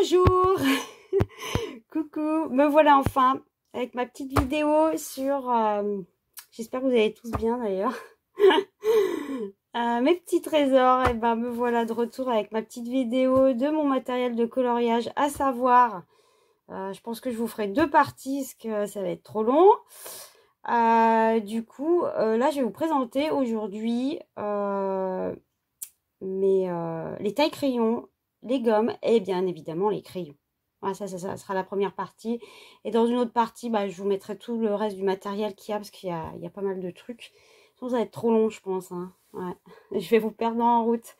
Bonjour. Coucou, me voilà enfin avec ma petite vidéo sur... j'espère que vous allez tous bien d'ailleurs. Mes petits trésors, et ben me voilà de retour avec ma petite vidéo de mon matériel de coloriage, à savoir, je pense que je vous ferai deux parties parce que ça va être trop long. Du coup, là je vais vous présenter aujourd'hui les tailles crayons, les gommes et bien évidemment les crayons. Voilà, ça sera la première partie. Et dans une autre partie, je vous mettrai tout le reste du matériel qu'il y a, parce qu'il y a pas mal de trucs. Sinon, ça va être trop long, je pense. Hein. Ouais. Je vais vous perdre en route.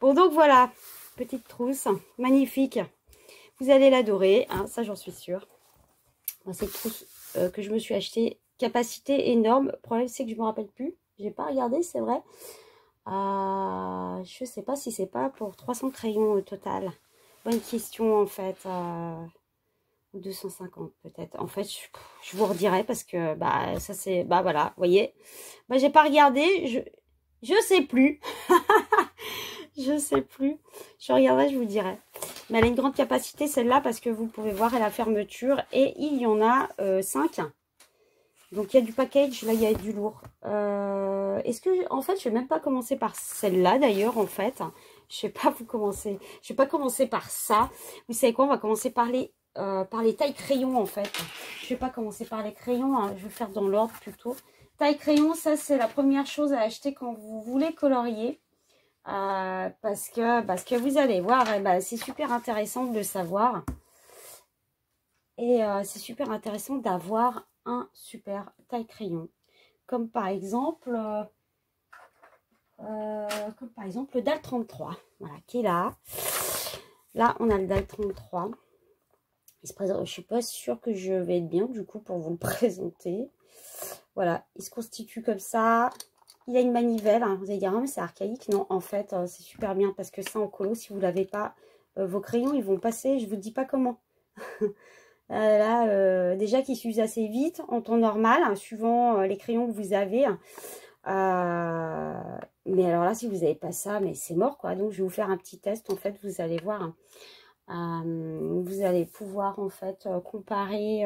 Bon, donc voilà, petite trousse, magnifique. Vous allez l'adorer, hein, ça j'en suis sûre. C'est une trousse que je me suis achetée, capacité énorme. Le problème, c'est que je me rappelle plus. J'ai pas regardé, c'est vrai. Je sais pas si c'est pas pour 300 crayons au total. Bonne question en fait. 250 peut-être. En fait, je vous redirai parce que ça c'est voilà, vous voyez. J'ai pas regardé, je sais plus. Je sais plus. Je regarderai, je vous dirai. Mais elle a une grande capacité celle-là parce que vous pouvez voir à la fermeture et il y en a 5. Donc il y a du package, là il y a du lourd. Est-ce que, en fait, je vais même pas commencer par celle-là d'ailleurs, en fait. Je sais pas je vais pas commencer par ça. Vous savez quoi, on va commencer par les tailles crayons, en fait. Je vais pas commencer par les crayons, hein, je vais faire dans l'ordre plutôt. Taille crayon, ça c'est la première chose à acheter quand vous voulez colorier. Parce que vous allez voir, c'est super intéressant de le savoir. Et c'est super intéressant d'avoir un super taille crayon. Comme par exemple le DAL 33. Voilà, qui est là. Là, on a le DAL 33. Il se présente, je ne suis pas sûre que je vais être bien, du coup, pour vous le présenter. Voilà, il se constitue comme ça. Il a une manivelle. Hein. Vous allez dire, ah, mais c'est archaïque. Non, en fait, c'est super bien parce que ça, en colo, si vous ne l'avez pas, vos crayons, ils vont passer. Je ne vous dis pas comment. Là, déjà qu'ils s'usent assez vite en temps normal, hein, suivant les crayons que vous avez. Mais alors là, si vous n'avez pas ça, mais c'est mort, quoi. Donc, je vais vous faire un petit test. En fait, vous allez voir. Vous allez pouvoir, en fait, comparer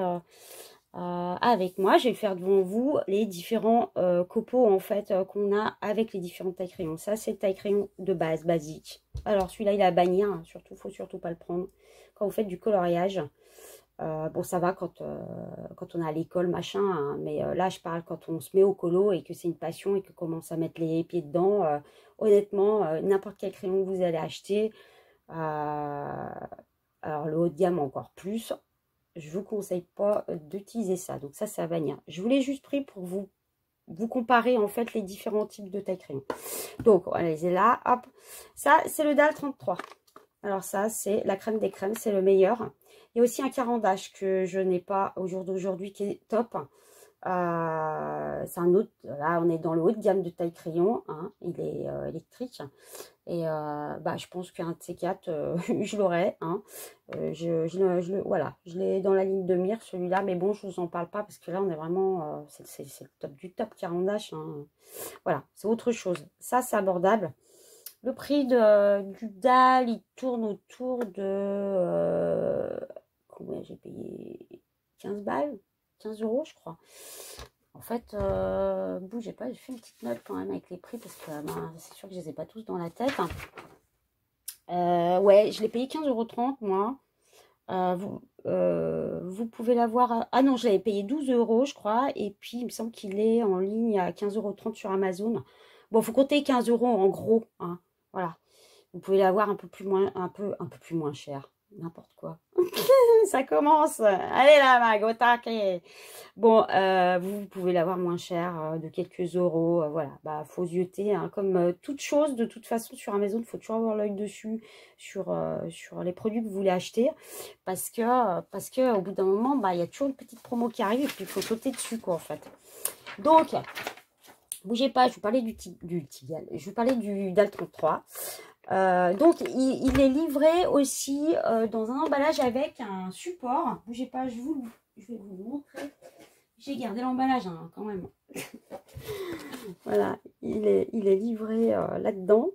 avec moi. Je vais faire devant vous les différents copeaux, en fait, qu'on a avec les différentes tailles crayons. Ça, c'est le taille crayon de base, basique. Alors, celui-là, il a bannière. Hein, surtout, faut surtout pas le prendre quand vous faites du coloriage. Bon, ça va quand on est à l'école, machin, hein, mais là, je parle quand on se met au colo et que c'est une passion et qu'on commence à mettre les pieds dedans. Honnêtement, n'importe quel crayon que vous allez acheter, alors le haut de gamme encore plus, je vous conseille pas d'utiliser ça. Donc ça, c'est à bannir. Je vous l'ai juste pris pour vous comparer, en fait, les différents types de taille crayon. Donc, allez, c'est là, hop. Ça, c'est le DAL 33. Alors ça, c'est la crème des crèmes, c'est le meilleur. Il y a aussi un caran-d'âge que je n'ai pas au jour d'aujourd'hui qui est top. C'est un autre, là on est dans le haut de gamme de taille crayon, hein, il est électrique. Et je pense qu'un de ces quatre, je l'aurai. Hein. Voilà, je l'ai dans la ligne de mire celui-là, mais bon, je ne vous en parle pas parce que là on est vraiment, c'est le top du top caran-d'âge. Hein. Voilà, c'est autre chose. Ça, c'est abordable. Le prix du DAL, il tourne autour de... combien j'ai payé? 15 balles 15 € je crois. En fait, bougez pas, j'ai fait une petite note quand même avec les prix parce que c'est sûr que je les ai pas tous dans la tête. Ouais, je l'ai payé 15,30 € moi. Vous pouvez l'avoir... Ah non, je l'avais payé 12 € je crois. Et puis, il me semble qu'il est en ligne à 15,30 € sur Amazon. Bon, il faut compter 15 € en gros. Hein. Voilà. Vous pouvez l'avoir un peu plus moins cher. N'importe quoi. Ça commence. Allez là, Mag, au taquet. Bon, vous pouvez l'avoir moins cher, de quelques euros. Voilà, faut zioter. Hein, comme toute chose, de toute façon, sur Amazon, il faut toujours avoir l'œil dessus sur les produits que vous voulez acheter. Parce que au bout d'un moment, il y a toujours une petite promo qui arrive et puis il faut sauter dessus, quoi, en fait. Donc, bougez pas, je vous parlais du Tigal. Je vous parlais du DAL 33. Donc, il est livré aussi dans un emballage avec un support. Bougez pas, je vais vous montrer. J'ai gardé l'emballage hein, quand même. Voilà, il est livré là-dedans.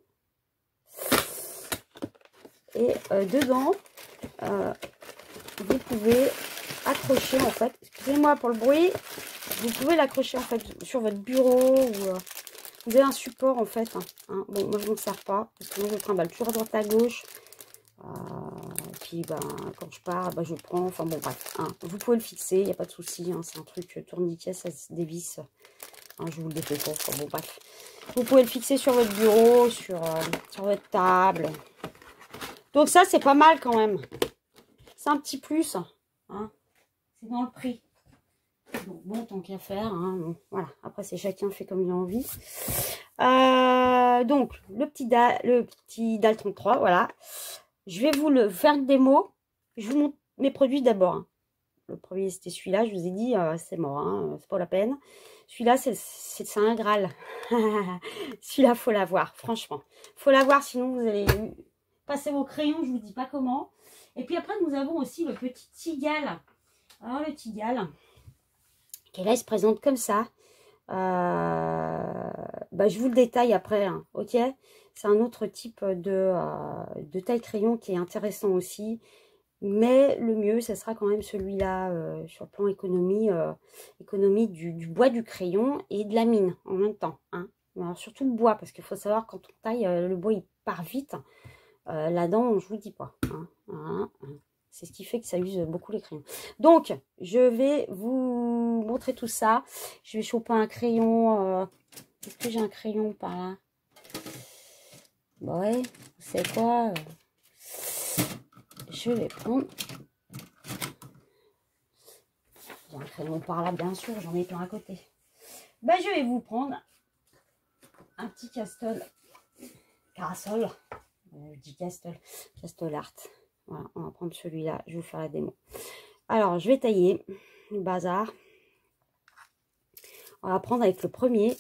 Et dedans, vous pouvez accrocher en fait, excusez-moi pour le bruit, vous pouvez l'accrocher en fait sur votre bureau ou vous avez un support en fait. Hein. Bon, moi je m'en sers pas parce que moi je trimballe toujours à droite à gauche. Puis ben, quand je pars, ben, je prends, enfin bon bref, hein. Vous pouvez le fixer, il n'y a pas de souci, hein. C'est un truc tourniquet, ça se dévisse. Hein, je vous le défais pas, enfin bon bref. Vous pouvez le fixer sur votre bureau, sur votre table. Donc ça c'est pas mal quand même. C'est un petit plus. Hein. C'est dans le prix. Donc bon, tant qu'à faire, hein, bon, voilà. Après c'est chacun fait comme il a envie. Donc le petit DAL 33, voilà. Je vais vous le faire une démo. Je vous montre mes produits d'abord. Hein. Le premier, c'était celui-là. Je vous ai dit, c'est mort. Hein, c'est pas la peine. Celui-là, c'est un Graal. Celui-là, faut l'avoir. Franchement. Faut l'avoir, sinon vous allez passer vos crayons. Je vous dis pas comment. Et puis après, nous avons aussi le petit Tigal. Alors, le Tigal, qui là, il se présente comme ça. Bah, je vous le détaille après. Hein, ok, c'est un autre type de taille crayon qui est intéressant aussi. Mais le mieux, ça sera quand même celui-là sur le plan économie du bois du crayon et de la mine en même temps. Hein. Alors, surtout le bois, parce qu'il faut savoir quand on taille, le bois il part vite. Là-dedans, je vous dis pas. Hein. C'est ce qui fait que ça use beaucoup les crayons. Donc, je vais vous montrer tout ça. Je vais choper un crayon. Est-ce que j'ai un crayon par là? Bah ouais, vous savez quoi? Je vais prendre. J'ai un crayon par là, bien sûr. J'en ai plein à côté. Bah, je vais vous prendre un petit Carasol. Je dis Castle Art. Voilà, on va prendre celui-là. Je vais vous faire la démo. Alors, je vais tailler le bazar. On va prendre avec le premier.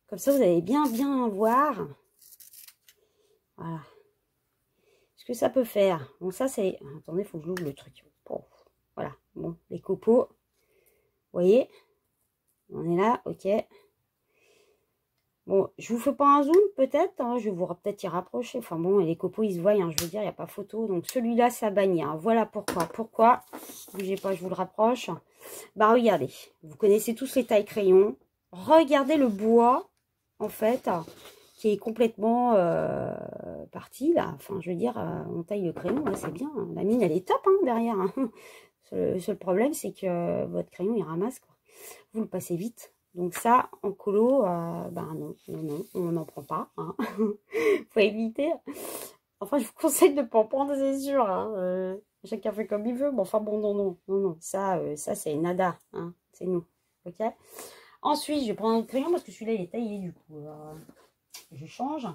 Comme ça, vous allez bien voir. Voilà. Ce que ça peut faire. Bon, ça, c'est... Attendez, il faut que je l'ouvre le truc. Bon, voilà. Bon, les copeaux. Vous voyez? On est là, ok. Bon, je vous fais pas un zoom peut-être, hein, je vais vous peut-être y rapprocher. Enfin bon, les copeaux ils se voient, hein, je veux dire, il n'y a pas photo. Donc celui-là, ça bannière. Hein. Voilà pourquoi. Pourquoi? Bougez pas, je vous le rapproche. Bah regardez, vous connaissez tous les tailles crayons. Regardez le bois, en fait, qui est complètement parti là. Enfin, je veux dire, on taille le crayon, ouais, c'est bien. Hein. La mine, elle est top hein, derrière. Hein. Le seul problème, c'est que votre crayon, il ramasse. Quoi. Vous le passez vite. Donc ça, en colo, ben non, on n'en prend pas. Hein. Faut éviter. Enfin, je vous conseille de ne pas en prendre, c'est sûr. Hein. Chacun fait comme il veut. Mais enfin bon, non. Ça c'est nada. Hein. C'est nous. Ok. Ensuite, je vais prendre un autre crayon parce que celui-là, il est taillé du coup. Alors, je change.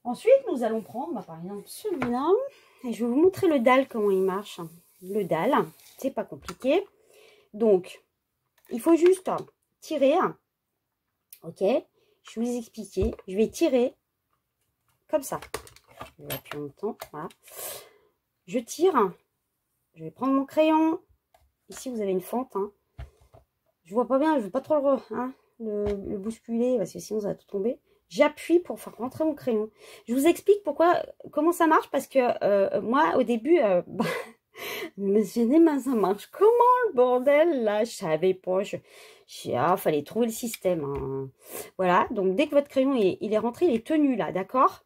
Ensuite, nous allons prendre, bah, par exemple, celui-là. Et je vais vous montrer le dalle, comment il marche. Le dalle, c'est pas compliqué. Donc, il faut juste tirer, ok, je vais vous expliquer, je vais tirer comme ça, je vais appuyer en même temps, voilà, je tire, je vais prendre mon crayon, ici vous avez une fente, hein. Je vois pas bien, je ne veux pas trop le bousculer, parce que sinon ça va tout tomber, j'appuie pour faire rentrer mon crayon, je vous explique comment ça marche, parce que moi au début, mais ça marche comment le bordel là? Je savais pas. Fallait trouver le système. Hein. Voilà. Donc dès que votre crayon il est rentré, il est tenu là, d'accord?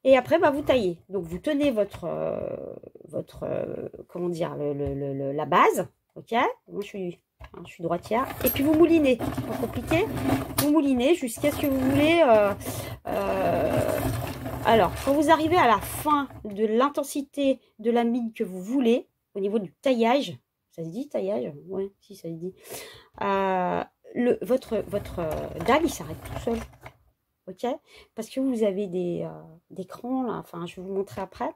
Et après, bah, vous taillez. Donc vous tenez votre comment dire, la base. Ok? Moi je suis droitière. Et puis vous moulinez. Pas compliqué. Vous moulinez jusqu'à ce que vous voulez. Alors, quand vous arrivez à la fin de l'intensité de la mine que vous voulez, au niveau du taillage, ça se dit taillage? Ouais, si, ça se dit. Votre dalle, il s'arrête tout seul. Ok? Parce que vous avez des crans, là, enfin, je vais vous montrer après,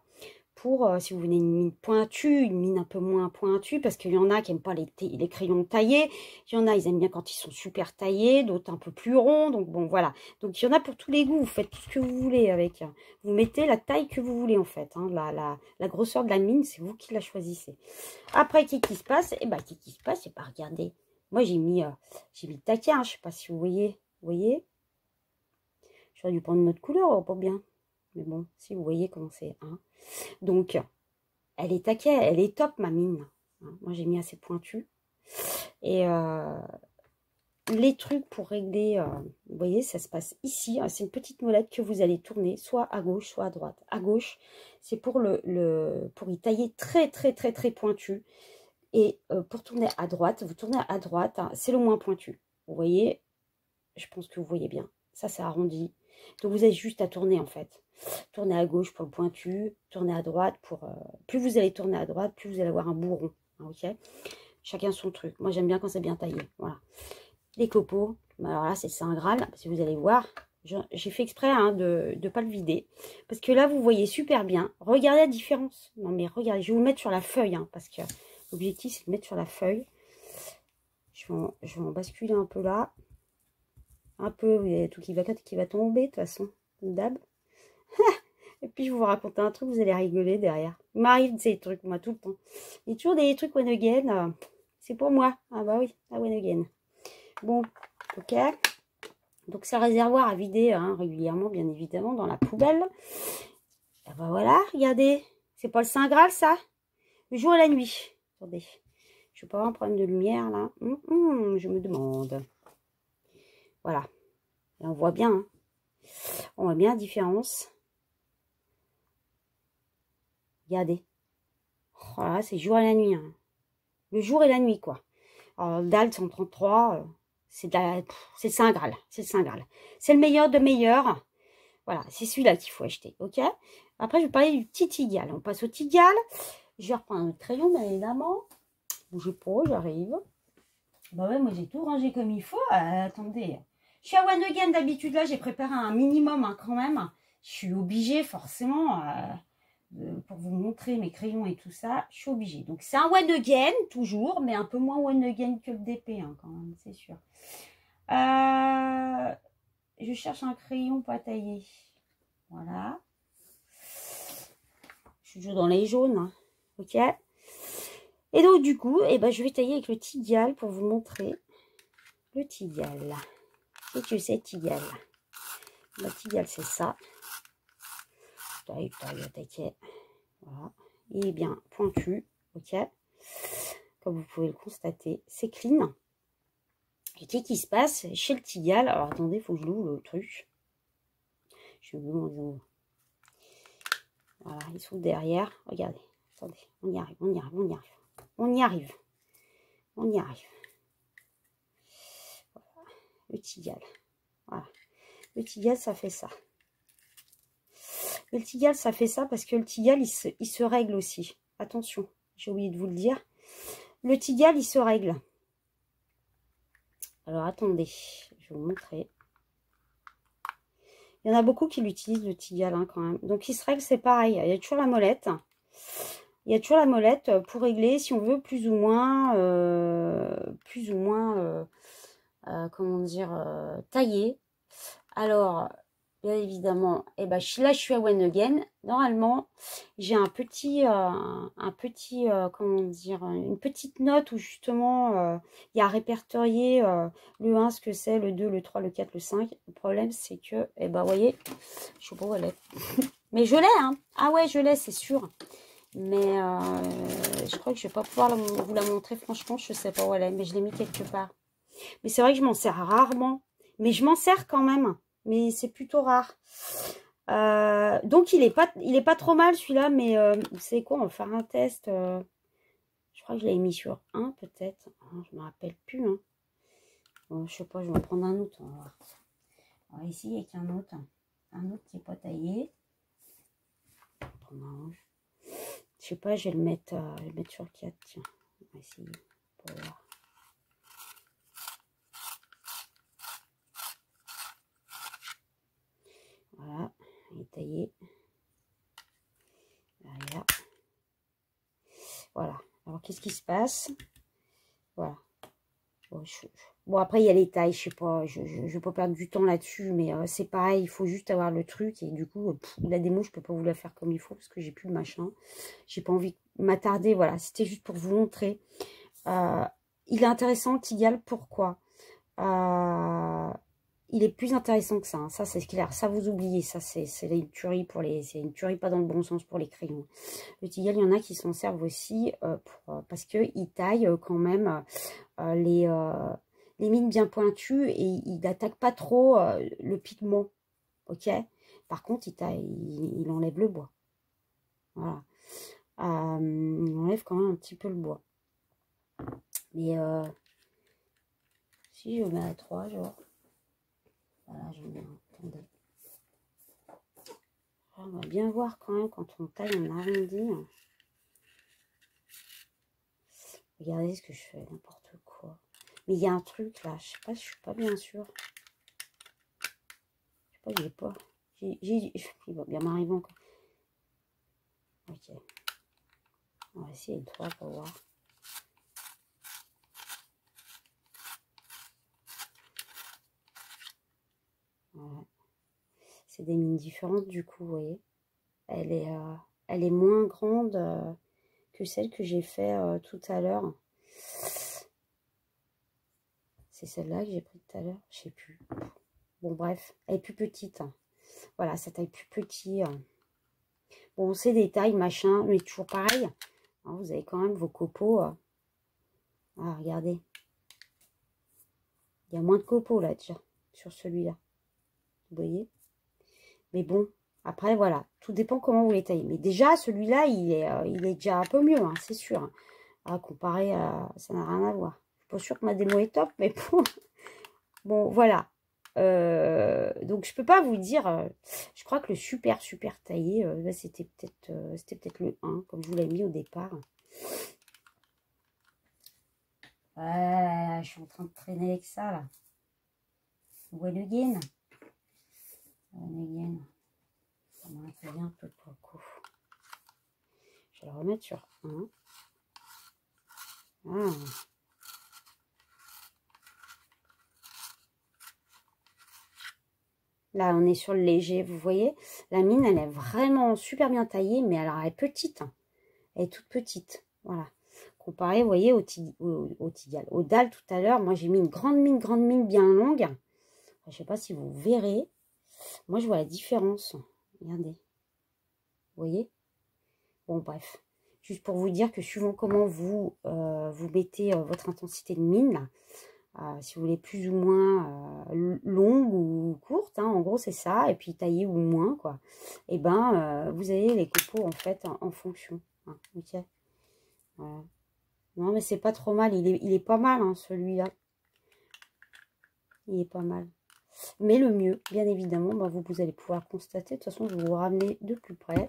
pour, si vous voulez une mine pointue, une mine un peu moins pointue, parce qu'il y en a qui n'aiment pas les crayons taillés, il y en a, ils aiment bien quand ils sont super taillés, d'autres un peu plus ronds, donc bon, voilà. Donc, il y en a pour tous les goûts, vous faites tout ce que vous voulez avec. Vous mettez la taille que vous voulez, en fait. Hein, la grosseur de la mine, c'est vous qui la choisissez. Après, qu'est-ce qui se passe? Eh bien, qu'est-ce qui se passe? C'est pas regardez. Moi, j'ai mis le taquin, je sais pas si vous voyez. Vous voyez? J'aurais dû prendre une autre couleur, pas bien. Mais bon, si vous voyez comment c'est. Hein. Donc, elle est taquée, elle est top, ma mine. Hein. Moi, j'ai mis assez pointu. Et les trucs pour régler, vous voyez, ça se passe ici. C'est une petite molette que vous allez tourner, soit à gauche, soit à droite. À gauche, c'est pour pour y tailler très, très, très, très pointu. Et pour tourner à droite, vous tournez à droite, hein, c'est le moins pointu. Vous voyez, je pense que vous voyez bien. Ça, c'est arrondi. Donc, vous avez juste à tourner, en fait. Tournez à gauche pour le pointu, tournez à droite pour... plus vous allez tourner à droite, plus vous allez avoir un bout rond. Ok. Chacun son truc. Moi, j'aime bien quand c'est bien taillé. Voilà. Les copeaux. Alors là, c'est Saint Graal. Si vous allez voir, j'ai fait exprès hein, de ne pas le vider. Parce que là, vous voyez super bien. Regardez la différence. Non, mais regardez, je vais vous le mettre sur la feuille. Hein, parce que l'objectif, c'est de mettre sur la feuille. Je vais en basculer un peu là. Un peu, il y a tout qui va tomber, de toute façon. Comme d'hab. Et puis, je vais vous raconter un truc, vous allez rigoler derrière. Il m'arrive ces trucs, moi, tout le temps. Il y a toujours des trucs one again. C'est pour moi. Ah bah oui, à one again. Bon, ok. Donc, c'est un réservoir à vider hein, régulièrement, bien évidemment, dans la poubelle. Et bah voilà, regardez. C'est pas le Saint Graal, ça? Le jour et la nuit. Attendez. Je vais pas avoir un problème de lumière, là. Je me demande. Voilà. Et on voit bien. Hein. On voit bien la différence. Regardez. Voilà, c'est jour et la nuit. Hein. Le jour et la nuit, quoi. Alors, le DAL 133, c'est le Saint Graal. C'est le Saint Graal. C'est le meilleur de meilleur. Voilà, c'est celui-là qu'il faut acheter, ok? Après, je vais parler du petit Tigal. On passe au Tigal. Je vais reprendre un autre crayon, bien évidemment. Bougez pas, j'arrive. Bah ouais, moi, j'ai tout rangé comme il faut. Attendez. Je suis à One Again d'habitude. Là, j'ai préparé un minimum hein, quand même. Je suis obligée, forcément... pour vous montrer mes crayons et tout ça, je suis obligée. Donc, c'est un One Again, toujours, mais un peu moins One Again que le DP, hein, quand même, c'est sûr. Je cherche un crayon pas taillé. Voilà. Je suis toujours dans les jaunes, hein. Ok. Et donc, du coup, eh ben, je vais tailler avec le Tigal pour vous montrer le Tigal. Et tu sais, Tigal. Le Tigal, c'est ça. Taille, taille. Voilà. Il est bien pointu. Ok. Comme vous pouvez le constater, c'est clean. Et qu'est-ce qui se passe chez le Tigal? Alors attendez, il faut que je l'ouvre le truc. Je vous voilà, il s'ouvre derrière. Regardez, attendez, on y arrive. Voilà. Le Tigal. Voilà. Le Tigal, ça fait ça. Le Tigal, ça fait ça parce que le Tigal, il se règle aussi. Attention, j'ai oublié de vous le dire. Le Tigal, il se règle. Alors, attendez, je vais vous montrer. Il y en a beaucoup qui l'utilisent, le Tigal, hein, quand même. Donc, il se règle, c'est pareil. Il y a toujours la molette. Il y a toujours la molette pour régler, si on veut, plus ou moins comment dire, tailler. Alors, bien évidemment, eh ben, là, je suis à One Again. Normalement, j'ai un petit comment dire, une petite note où justement, il y a répertorié le 1, ce que c'est, le 2, le 3, le 4, le 5. Le problème, c'est que, eh ben, vous voyez, je sais pas où elle est. Mais je l'ai, hein. Ah ouais, je l'ai, c'est sûr. Mais je crois que je vais pas pouvoir vous la montrer, franchement, je sais pas où elle est, mais je l'ai mis quelque part. Mais c'est vrai que je m'en sers rarement. Mais je m'en sers quand même. Mais c'est plutôt rare. Donc, il est pas trop mal celui-là. Mais vous savez quoi, on va faire un test. Je crois que je l'avais mis sur 1 peut-être. Je me rappelle plus. Hein. Bon, je sais pas, je vais en prendre un autre. On va voir. Alors ici, il y a qu'un autre. Un autre qui n'est pas taillé. Je vais prendre un rouge. Je sais pas, je vais le mettre sur 4. Tiens, on va essayer pour voir. Voilà, il est taillé. Derrière. Voilà. Alors, qu'est-ce qui se passe? Voilà. Bon, après, il y a les tailles. Je sais pas. Je vais pas perdre du temps là-dessus. Mais c'est pareil. Il faut juste avoir le truc. Et du coup, la démo, je peux pas vous la faire comme il faut. Parce que j'ai plus le machin. J'ai pas envie de m'attarder. Voilà. C'était juste pour vous montrer. Il est intéressant, le Tigal. Pourquoi il est plus intéressant que ça. Hein. Ça, c'est clair. Ça, vous oubliez. Ça, c'est une tuerie pour les... C'est une tuerie pas dans le bon sens pour les crayons. Le Tygal, il y en a qui s'en servent aussi parce qu'ils taillent quand même les mines bien pointues et il n'attaque pas trop le pigment. Ok. Par contre, il enlève le bois. Voilà. Il enlève quand même un petit peu le bois. Mais si je mets à 3, genre. Voilà, je mets. Attendez. On va bien voir quand même quand on taille en arrondi. Regardez ce que je fais, n'importe quoi. Mais il y a un truc là, je sais pas, je suis pas bien sûre. Je sais pas, j'ai pas. Il va bien m'arriver encore. Ok. On va essayer le 3 pour voir. Voilà. C'est des mines différentes du coup, vous voyez. Elle est moins grande que celle que j'ai fait tout à l'heure. C'est celle-là que j'ai pris tout à l'heure, je sais plus. Bon bref, elle est plus petite. Hein. Voilà, sa taille plus petite. Bon, c'est des tailles, machin, mais toujours pareil. Hein, vous avez quand même vos copeaux. Ah, regardez. Il y a moins de copeaux là déjà, sur celui-là. Vous voyez? Mais bon, après voilà, tout dépend comment vous les taillez. Mais déjà, celui-là, il est déjà un peu mieux, hein, c'est sûr. Hein. À comparer à... Ça n'a rien à voir. Je suis pas sûre que ma démo est top, mais bon, bon voilà. Donc je peux pas vous dire, je crois que le super taillé, c'était peut-être le 1, comme je vous l'ai mis au départ. Voilà, je suis en train de traîner avec ça là. Vous voyez le gain? Ça m'a intéressé un peu pour le coup. Je vais le remettre sur 1. Ah. Là, on est sur le léger, vous voyez. La mine, elle est vraiment super bien taillée, mais alors elle est petite. Hein. Elle est toute petite. Voilà. Comparé, vous voyez, au Tygal. Au dalle, tout à l'heure, moi, j'ai mis une grande mine bien longue. Je ne sais pas si vous verrez. Moi, je vois la différence. Regardez. Vous voyez? Bon, bref. Juste pour vous dire que suivant comment vous mettez votre intensité de mine, là, si vous voulez plus ou moins longue ou courte, hein, en gros c'est ça, et puis taillée ou moins, quoi. Et ben, vous avez les copeaux en fait en fonction. Hein, ok. Voilà. Non mais c'est pas trop mal, il est pas mal hein, celui-là. Il est pas mal. Mais le mieux, bien évidemment, bah, vous allez pouvoir constater, de toute façon je vais vous ramener de plus près.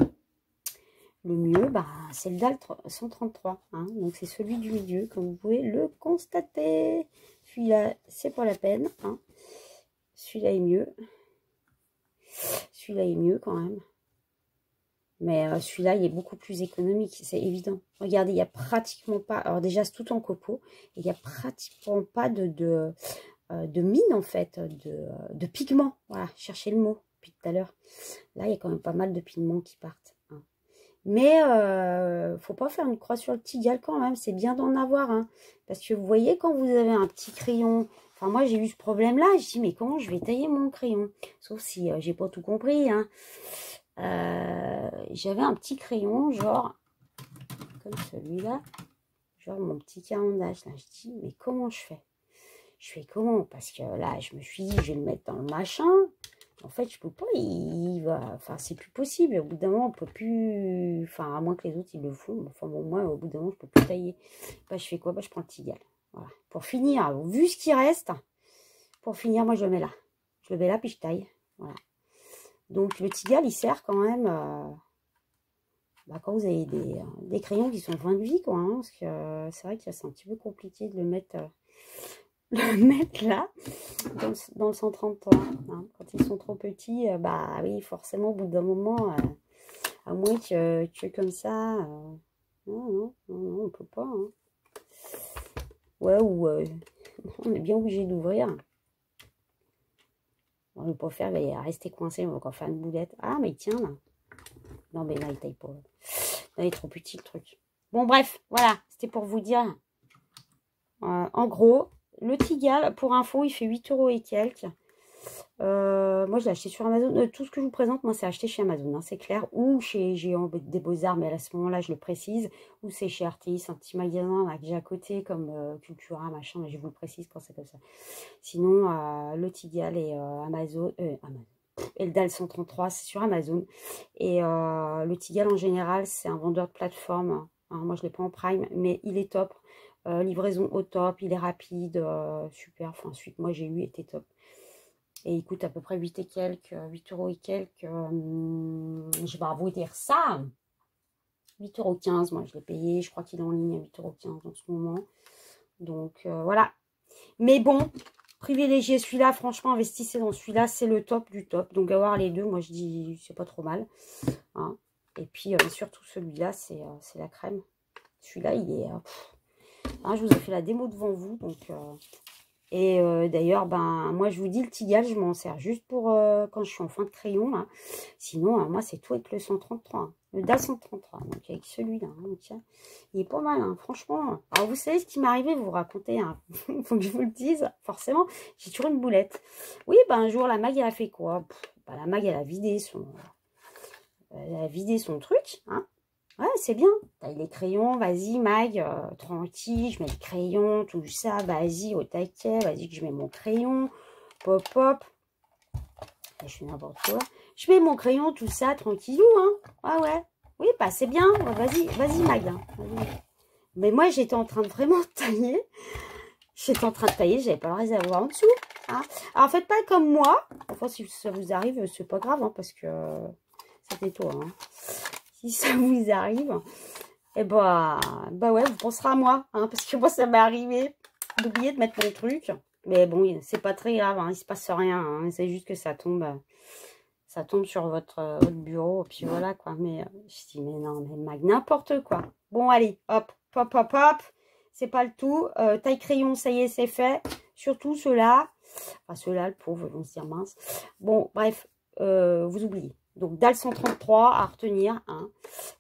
Le mieux, bah, c'est le DAL 133. Hein, donc c'est celui du milieu, comme vous pouvez le constater. Celui-là, c'est pas la peine. Hein. Celui-là est mieux. Celui-là est mieux quand même. Mais celui-là, il est beaucoup plus économique, c'est évident. Regardez, il n'y a pratiquement pas... Alors déjà, c'est tout en copeaux. Il n'y a pratiquement pas de mine, en fait, de pigments. Voilà, cherchez le mot depuis tout à l'heure. Là, il y a quand même pas mal de pigments qui partent. Hein. Mais faut pas faire une croix sur le Tygal quand même. C'est bien d'en avoir. Hein. Parce que vous voyez, quand vous avez un petit crayon... Enfin, moi, j'ai eu ce problème-là. Je dis, mais comment je vais tailler mon crayon? Sauf si j'ai pas tout compris. Hein. J'avais un petit crayon, genre, comme celui-là. Genre mon petit carandache. Là, je dis, mais comment je fais? Je fais comment? Parce que là, je me suis dit, je vais le mettre dans le machin. En fait, je peux pas, il va... Enfin, c'est plus possible. Au bout d'un moment, on peut plus... Enfin, à moins que les autres, ils le font. Enfin, bon, moi, au bout d'un moment, je peux plus tailler. Bah, je fais quoi? Bah, je prends le Tygal. Voilà. Pour finir, vu ce qui reste, pour finir, moi, je le mets là. Je le mets là, puis je taille. Voilà. Donc, le Tygal, il sert quand même... Bah, quand vous avez des crayons qui sont fin de vie, quoi. Hein, parce que c'est vrai que c'est un petit peu compliqué de le mettre... là, dans le 133. Hein. Quand ils sont trop petits, bah oui, forcément, au bout d'un moment, à moins que tu es comme ça, non, on peut pas. Hein. Ouais, ou on est bien obligé d'ouvrir. On ne va pas faire, il va rester coincé, on va encore faire une boulette. Ah, mais il tient là. Non, mais là, il taille pas. Là, il est trop petit le truc. Bon, bref, voilà, c'était pour vous dire. En gros, le Tygal, pour info, il fait 8 € et quelques. Moi, je l'ai acheté sur Amazon. Tout ce que je vous présente, moi, c'est acheté chez Amazon, hein, c'est clair. Ou chez Géant des Beaux-Arts, mais à ce moment-là, je le précise. Ou c'est chez Artis, un petit magasin là, que j'ai à côté, comme Cultura, machin, mais je vous le précise quand c'est comme ça. Sinon, le Tigal et Amazon... et le DAL 133, c'est sur Amazon. Et le Tigal, en général, c'est un vendeur de plateforme. Hein, moi, je ne l'ai pas en Prime, mais il est top. Livraison au top, il est rapide, super. Enfin, ensuite, moi, j'ai eu, était top. Et il coûte à peu près 8 et quelques, 8 euros et quelques. Je vais vous dire ça. 8,15 €, moi, je l'ai payé. Je crois qu'il est en ligne à 8,15 € en ce moment. Donc, voilà. Mais bon, privilégiez celui-là, franchement, investissez dans celui-là, c'est le top du top. Donc, avoir les deux, moi, je dis, c'est pas trop mal. Hein. Et puis, surtout, celui-là, c'est la crème. Celui-là, il est... hein, je vous ai fait la démo devant vous, donc... et d'ailleurs, ben, moi, je vous dis, le Tigal, je m'en sers juste pour quand je suis en fin de crayon. Là. Sinon, moi, c'est tout avec le 133. Hein. Le DAL 133. Donc, avec celui-là. Hein, tiens, il est pas mal, hein, franchement. Alors, vous savez ce qui m'est arrivé, vous racontez. Hein. Il faut que je vous le dise. Forcément, j'ai toujours une boulette. Oui, ben, un jour, la Mag, elle a fait quoi? Ben, la Mag, elle a vidé son truc. Hein. Ouais, c'est bien. Taille les crayons, vas-y, Mag, tranquille, je mets le crayon, tout ça, vas-y, au taquet, vas-y que je mets mon crayon, pop, pop. Là, je fais n'importe quoi. Je mets mon crayon, tout ça, tranquillou, hein. Ah ouais. Oui, bah c'est bien. Vas-y, vas-y, Mag. Hein. Mais moi, j'étais en train de vraiment tailler. J'étais en train de tailler, j'avais pas le réservoir en dessous. Hein. Alors, faites pas comme moi. Enfin, si ça vous arrive, c'est pas grave, hein, parce que c'était toi, hein. Si ça vous arrive, et bah ouais, vous penserez à moi, hein, parce que moi, ça m'est arrivé d'oublier de mettre mon truc. Mais bon, c'est pas très grave, hein, il se passe rien, hein, c'est juste que ça tombe sur votre bureau, puis voilà, quoi. Mais je dis, mais non, mais Mag, n'importe quoi. Bon, allez, hop, hop, hop, hop, c'est pas le tout. Taille crayon, ça y est, c'est fait. Surtout ceux-là, enfin ceux-là, le pauvre, ils vont se dire mince. Bon, bref, vous oubliez. Donc, DAL 133 à retenir. Hein.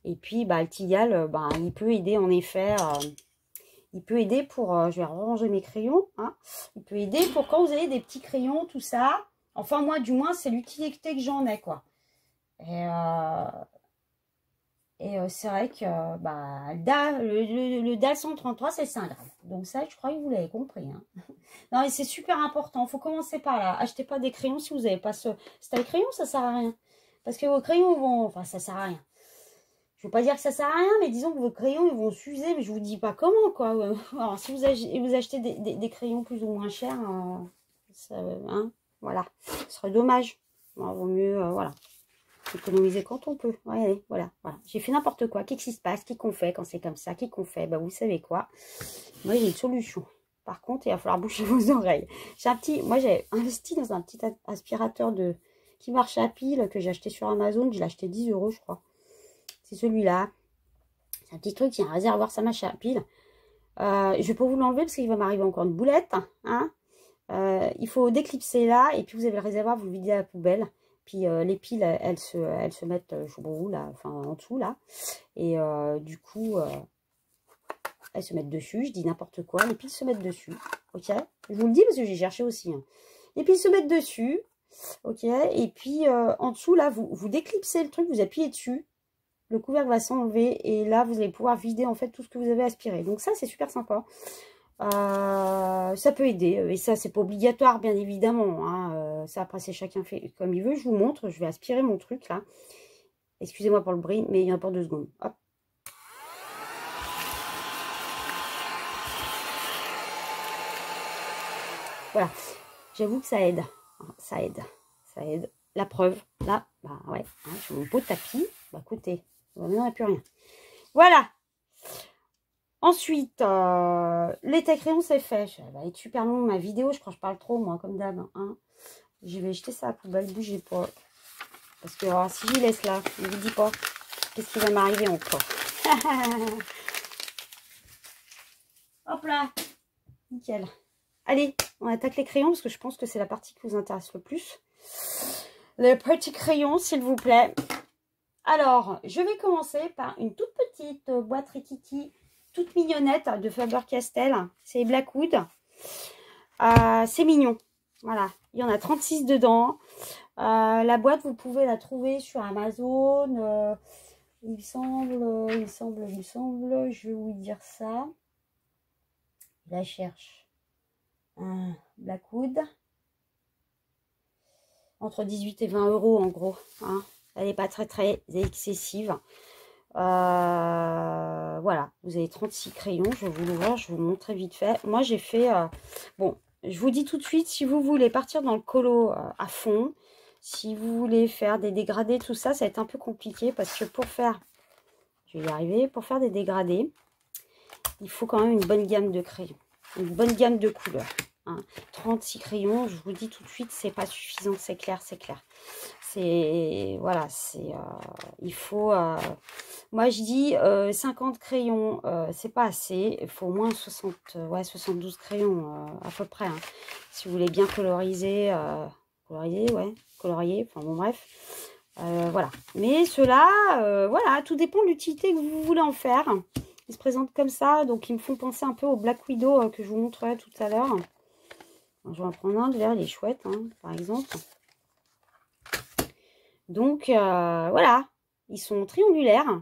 Et puis, bah, le Tigal, bah, il peut aider en effet. Il peut aider pour... je vais ranger mes crayons. Hein. Il peut aider pour quand vous avez des petits crayons, tout ça. Enfin, moi, du moins, c'est l'utilité que j'en ai, quoi. Et c'est vrai que bah, le DAL 133, c'est 5 grammes. Donc ça, je crois que vous l'avez compris. Hein. Non, et c'est super important. Il faut commencer par là. Achetez pas des crayons si vous n'avez pas ce style crayon, ça sert à rien. Parce que vos crayons vont... Enfin, ça sert à rien. Je ne veux pas dire que ça sert à rien, mais disons que vos crayons, ils vont s'user. Mais je vous dis pas comment, quoi. Alors, si vous achetez des crayons plus ou moins chers, ça, hein, voilà. Ce serait dommage. Alors, vaut mieux, voilà. Économiser quand on peut. Ouais, allez, voilà. J'ai fait n'importe quoi. Qu'est-ce qui se passe? Qu'est-ce qu'on fait quand c'est comme ça? Qu'est-ce qu'on fait? Bah, vous savez quoi? Moi, j'ai une solution. Par contre, il va falloir boucher vos oreilles. Moi, j'ai investi dans un petit aspirateur qui marche à pile que j'ai acheté sur Amazon. Je l'ai acheté 10 €, je crois. C'est celui-là. C'est un petit truc, il y a un réservoir, ça marche à pile. Je ne vais pas vous l'enlever parce qu'il va m'arriver encore une boulette. Hein. Il faut déclipser là. Et puis, vous avez le réservoir, vous le videz à la poubelle. Puis, les piles, elles se mettent au bout, là, enfin, en dessous, là. Et du coup... elles se mettent dessus, je dis n'importe quoi, les piles se mettent dessus, ok. Je vous le dis parce que j'ai cherché aussi. Hein. Les piles se mettent dessus, ok. Et puis en dessous, là, vous déclipsez le truc, vous appuyez dessus, le couvercle va s'enlever et là, vous allez pouvoir vider en fait tout ce que vous avez aspiré. Donc ça, c'est super sympa. Ça peut aider, et ça, c'est pas obligatoire, bien évidemment. Hein. Ça, après, c'est chacun fait comme il veut. Je vous montre, je vais aspirer mon truc là. Excusez-moi pour le bruit, mais il y en a pour 2 secondes. Hop. Voilà, j'avoue que ça aide. Ça aide. La preuve, là, bah ouais, hein, sur mon pot de tapis, bah écoutez, maintenant il n'y a plus rien. Voilà. Ensuite, les tailles crayons, c'est fait. Ça va être super long ma vidéo, je crois que je parle trop, moi, comme d'hab. Hein. Je vais jeter ça à la poubelle, bougez pas. Parce que alors, si j'y laisse là, je ne vous dis pas qu'est-ce qui va m'arriver encore. Hop là, nickel. Allez, on attaque les crayons parce que je pense que c'est la partie qui vous intéresse le plus. Les petits crayons, s'il vous plaît. Alors, je vais commencer par une toute petite boîte Rikiki, toute mignonnette de Faber-Castell. C'est Blackwood. C'est mignon. Voilà, il y en a 36 dedans. La boîte, vous pouvez la trouver sur Amazon. Il me semble, je vais vous dire ça. Je la cherche. Blackwood. Entre 18 et 20 euros en gros. Hein. Elle n'est pas très excessive. Voilà, vous avez 36 crayons. Je vais vous l'ouvrir, je vais vous montrer vite fait. Moi, j'ai fait... bon, je vous dis tout de suite, si vous voulez partir dans le colo à fond, si vous voulez faire des dégradés, tout ça, ça va être un peu compliqué parce que pour faire... Je vais y arriver. Pour faire des dégradés, il faut quand même une bonne gamme de crayons. Une bonne gamme de couleurs. Hein. 36 crayons, je vous dis tout de suite, c'est pas suffisant, c'est clair, c'est clair. C'est... Voilà, c'est... il faut... moi, je dis 50 crayons, c'est pas assez. Il faut au moins 60, 72 crayons à peu près. Hein. Si vous voulez bien coloriser, colorier, enfin bon, bref. Voilà. Mais ceux-là, voilà, tout dépend de l'utilité que vous voulez en faire. Ils se présentent comme ça, donc ils me font penser un peu au Black Widow que je vous montrerai tout à l'heure. Je vais en prendre un de verre, il est chouette, hein, par exemple. Donc, voilà, ils sont triangulaires.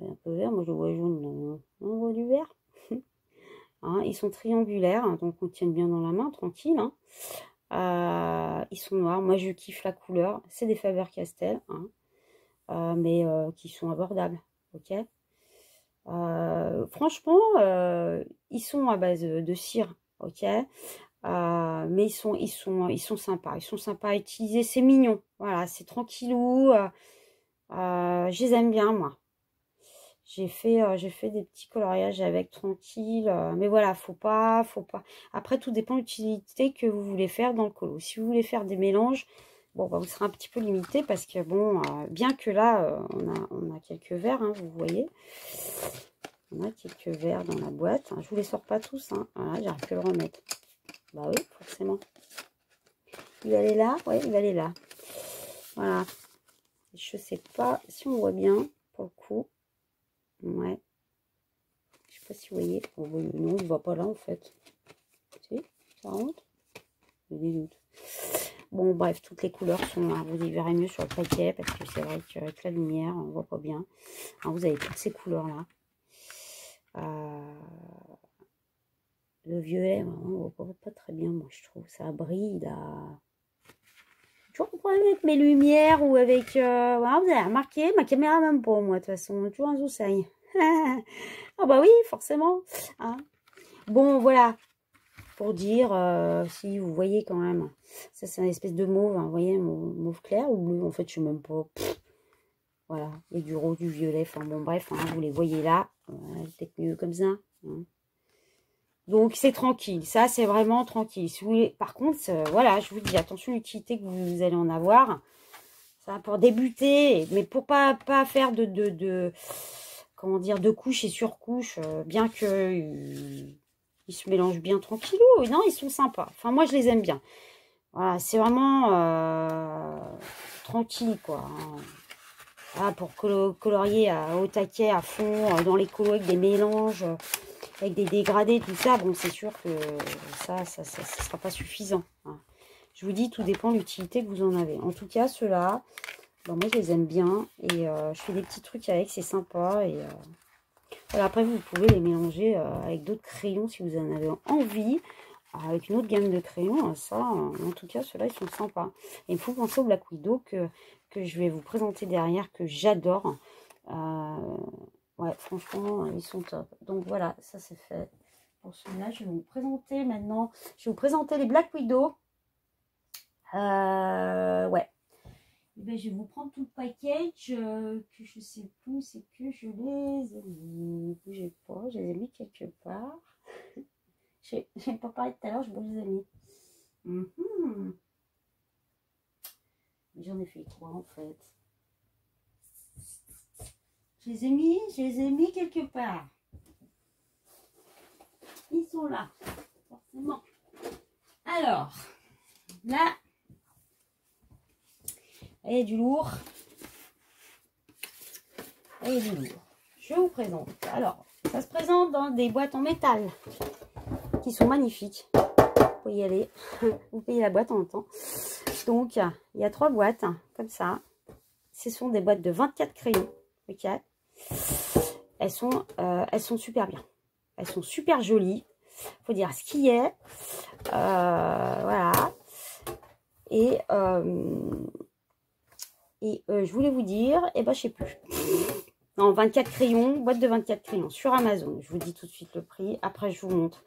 Un peu vert, moi je vois jaune, on voit du vert. Hein, ils sont triangulaires, donc on tient bien dans la main, tranquille. Hein. Ils sont noirs, moi je kiffe la couleur, c'est des Faber-Castell, hein, mais qui sont abordables, ok. Franchement, ils sont à base de cire, ok. Mais ils sont sympas, à utiliser, c'est mignon, voilà, c'est tranquillou, je les aime bien moi. J'ai fait des petits coloriages avec tranquille, mais voilà, faut pas. Après, tout dépend de l'utilité que vous voulez faire dans le colo. Si vous voulez faire des mélanges, bon, bah, vous serez un petit peu limité parce que bon, bien que là, on a quelques verres, hein, vous voyez, on a quelques verres dans la boîte. Hein. Je vous les sors pas tous, hein. Voilà, j'arrive plus à le remettre. Bah oui, forcément. Il va aller là, ouais, il va aller là. Voilà. Je sais pas si on voit bien pour le coup. Ouais. Je sais pas si vous voyez. Oh, non, je ne vois pas là en fait. Si, ça rentre. J'ai des doutes. Bon, bref, toutes les couleurs sont. Hein, vous y verrez mieux sur le paquet parce que c'est vrai qu'avec la lumière, on ne voit pas bien. Alors, vous avez toutes ces couleurs là. Le violet, on ne voit pas très bien, moi je trouve. Ça brille là. Toujours un problème avec mes lumières ou avec. Voilà, vous avez remarqué, ma caméra même pas, moi, de toute façon. Toujours un zoussaille. Ah bah oui, forcément. Hein. Bon, voilà. Pour dire, si vous voyez quand même. Ça, c'est une espèce de mauve. Hein, vous voyez, mauve clair ou bleu. En fait, je sais même pas. Pff, voilà. Il y a du rose, du violet. Enfin, bon, bref. Hein, vous les voyez là. Peut-être mieux comme ça. Hein. Donc, c'est tranquille. Ça, c'est vraiment tranquille. Si vous voulez... Par contre, voilà, je vous dis, attention à l'utilité que vous allez en avoir. Ça, pour débuter. Mais pour pas faire comment dire, de couches et surcouches, bien que ils se mélangent bien tranquillou. Non, ils sont sympas. Enfin, moi, je les aime bien. Voilà, c'est vraiment tranquille, quoi. Hein. Voilà, pour colorier au taquet, à fond, dans les colos avec des mélanges, avec des dégradés, tout ça. Bon, c'est sûr que ça sera pas suffisant. Hein. Je vous dis, tout dépend de l'utilité que vous en avez. En tout cas, ceux-là, bon, moi, je les aime bien. Et je fais des petits trucs avec, c'est sympa. Et voilà, après, vous pouvez les mélanger avec d'autres crayons si vous en avez envie. Avec une autre gamme de crayons, ça, en tout cas, ceux-là, ils sont sympas. Et il faut penser au Black Widow que je vais vous présenter derrière, que j'adore. Ouais, franchement, ils sont top. Donc voilà, ça c'est fait. Pour celui-là, je vais vous présenter maintenant. Je vais vous présenter les Black Widow. Ouais. Et bien, je vais vous prendre tout le package que je sais plus, c'est que je les ai mis. Bougez pas, je les ai mis quelque part. J'ai pas parlé tout à l'heure, je vous les ai mis. J'en ai fait quoi en fait? Je les ai mis quelque part. Ils sont là, forcément. Alors, là, il y a du lourd. Il y a du lourd. Je vous présente. Alors, ça se présente dans des boîtes en métal qui sont magnifiques. faut y aller. Vous payez la boîte en même temps. Donc, il y a 3 boîtes, comme ça. Ce sont des boîtes de 24 crayons. Ok. Elles sont super bien. Elles sont super jolies. Faut dire ce qui est. Voilà. Et je voulais vous dire, je sais plus. Non, 24 crayons, boîte de 24 crayons sur Amazon. Je vous dis tout de suite le prix. Après, je vous montre.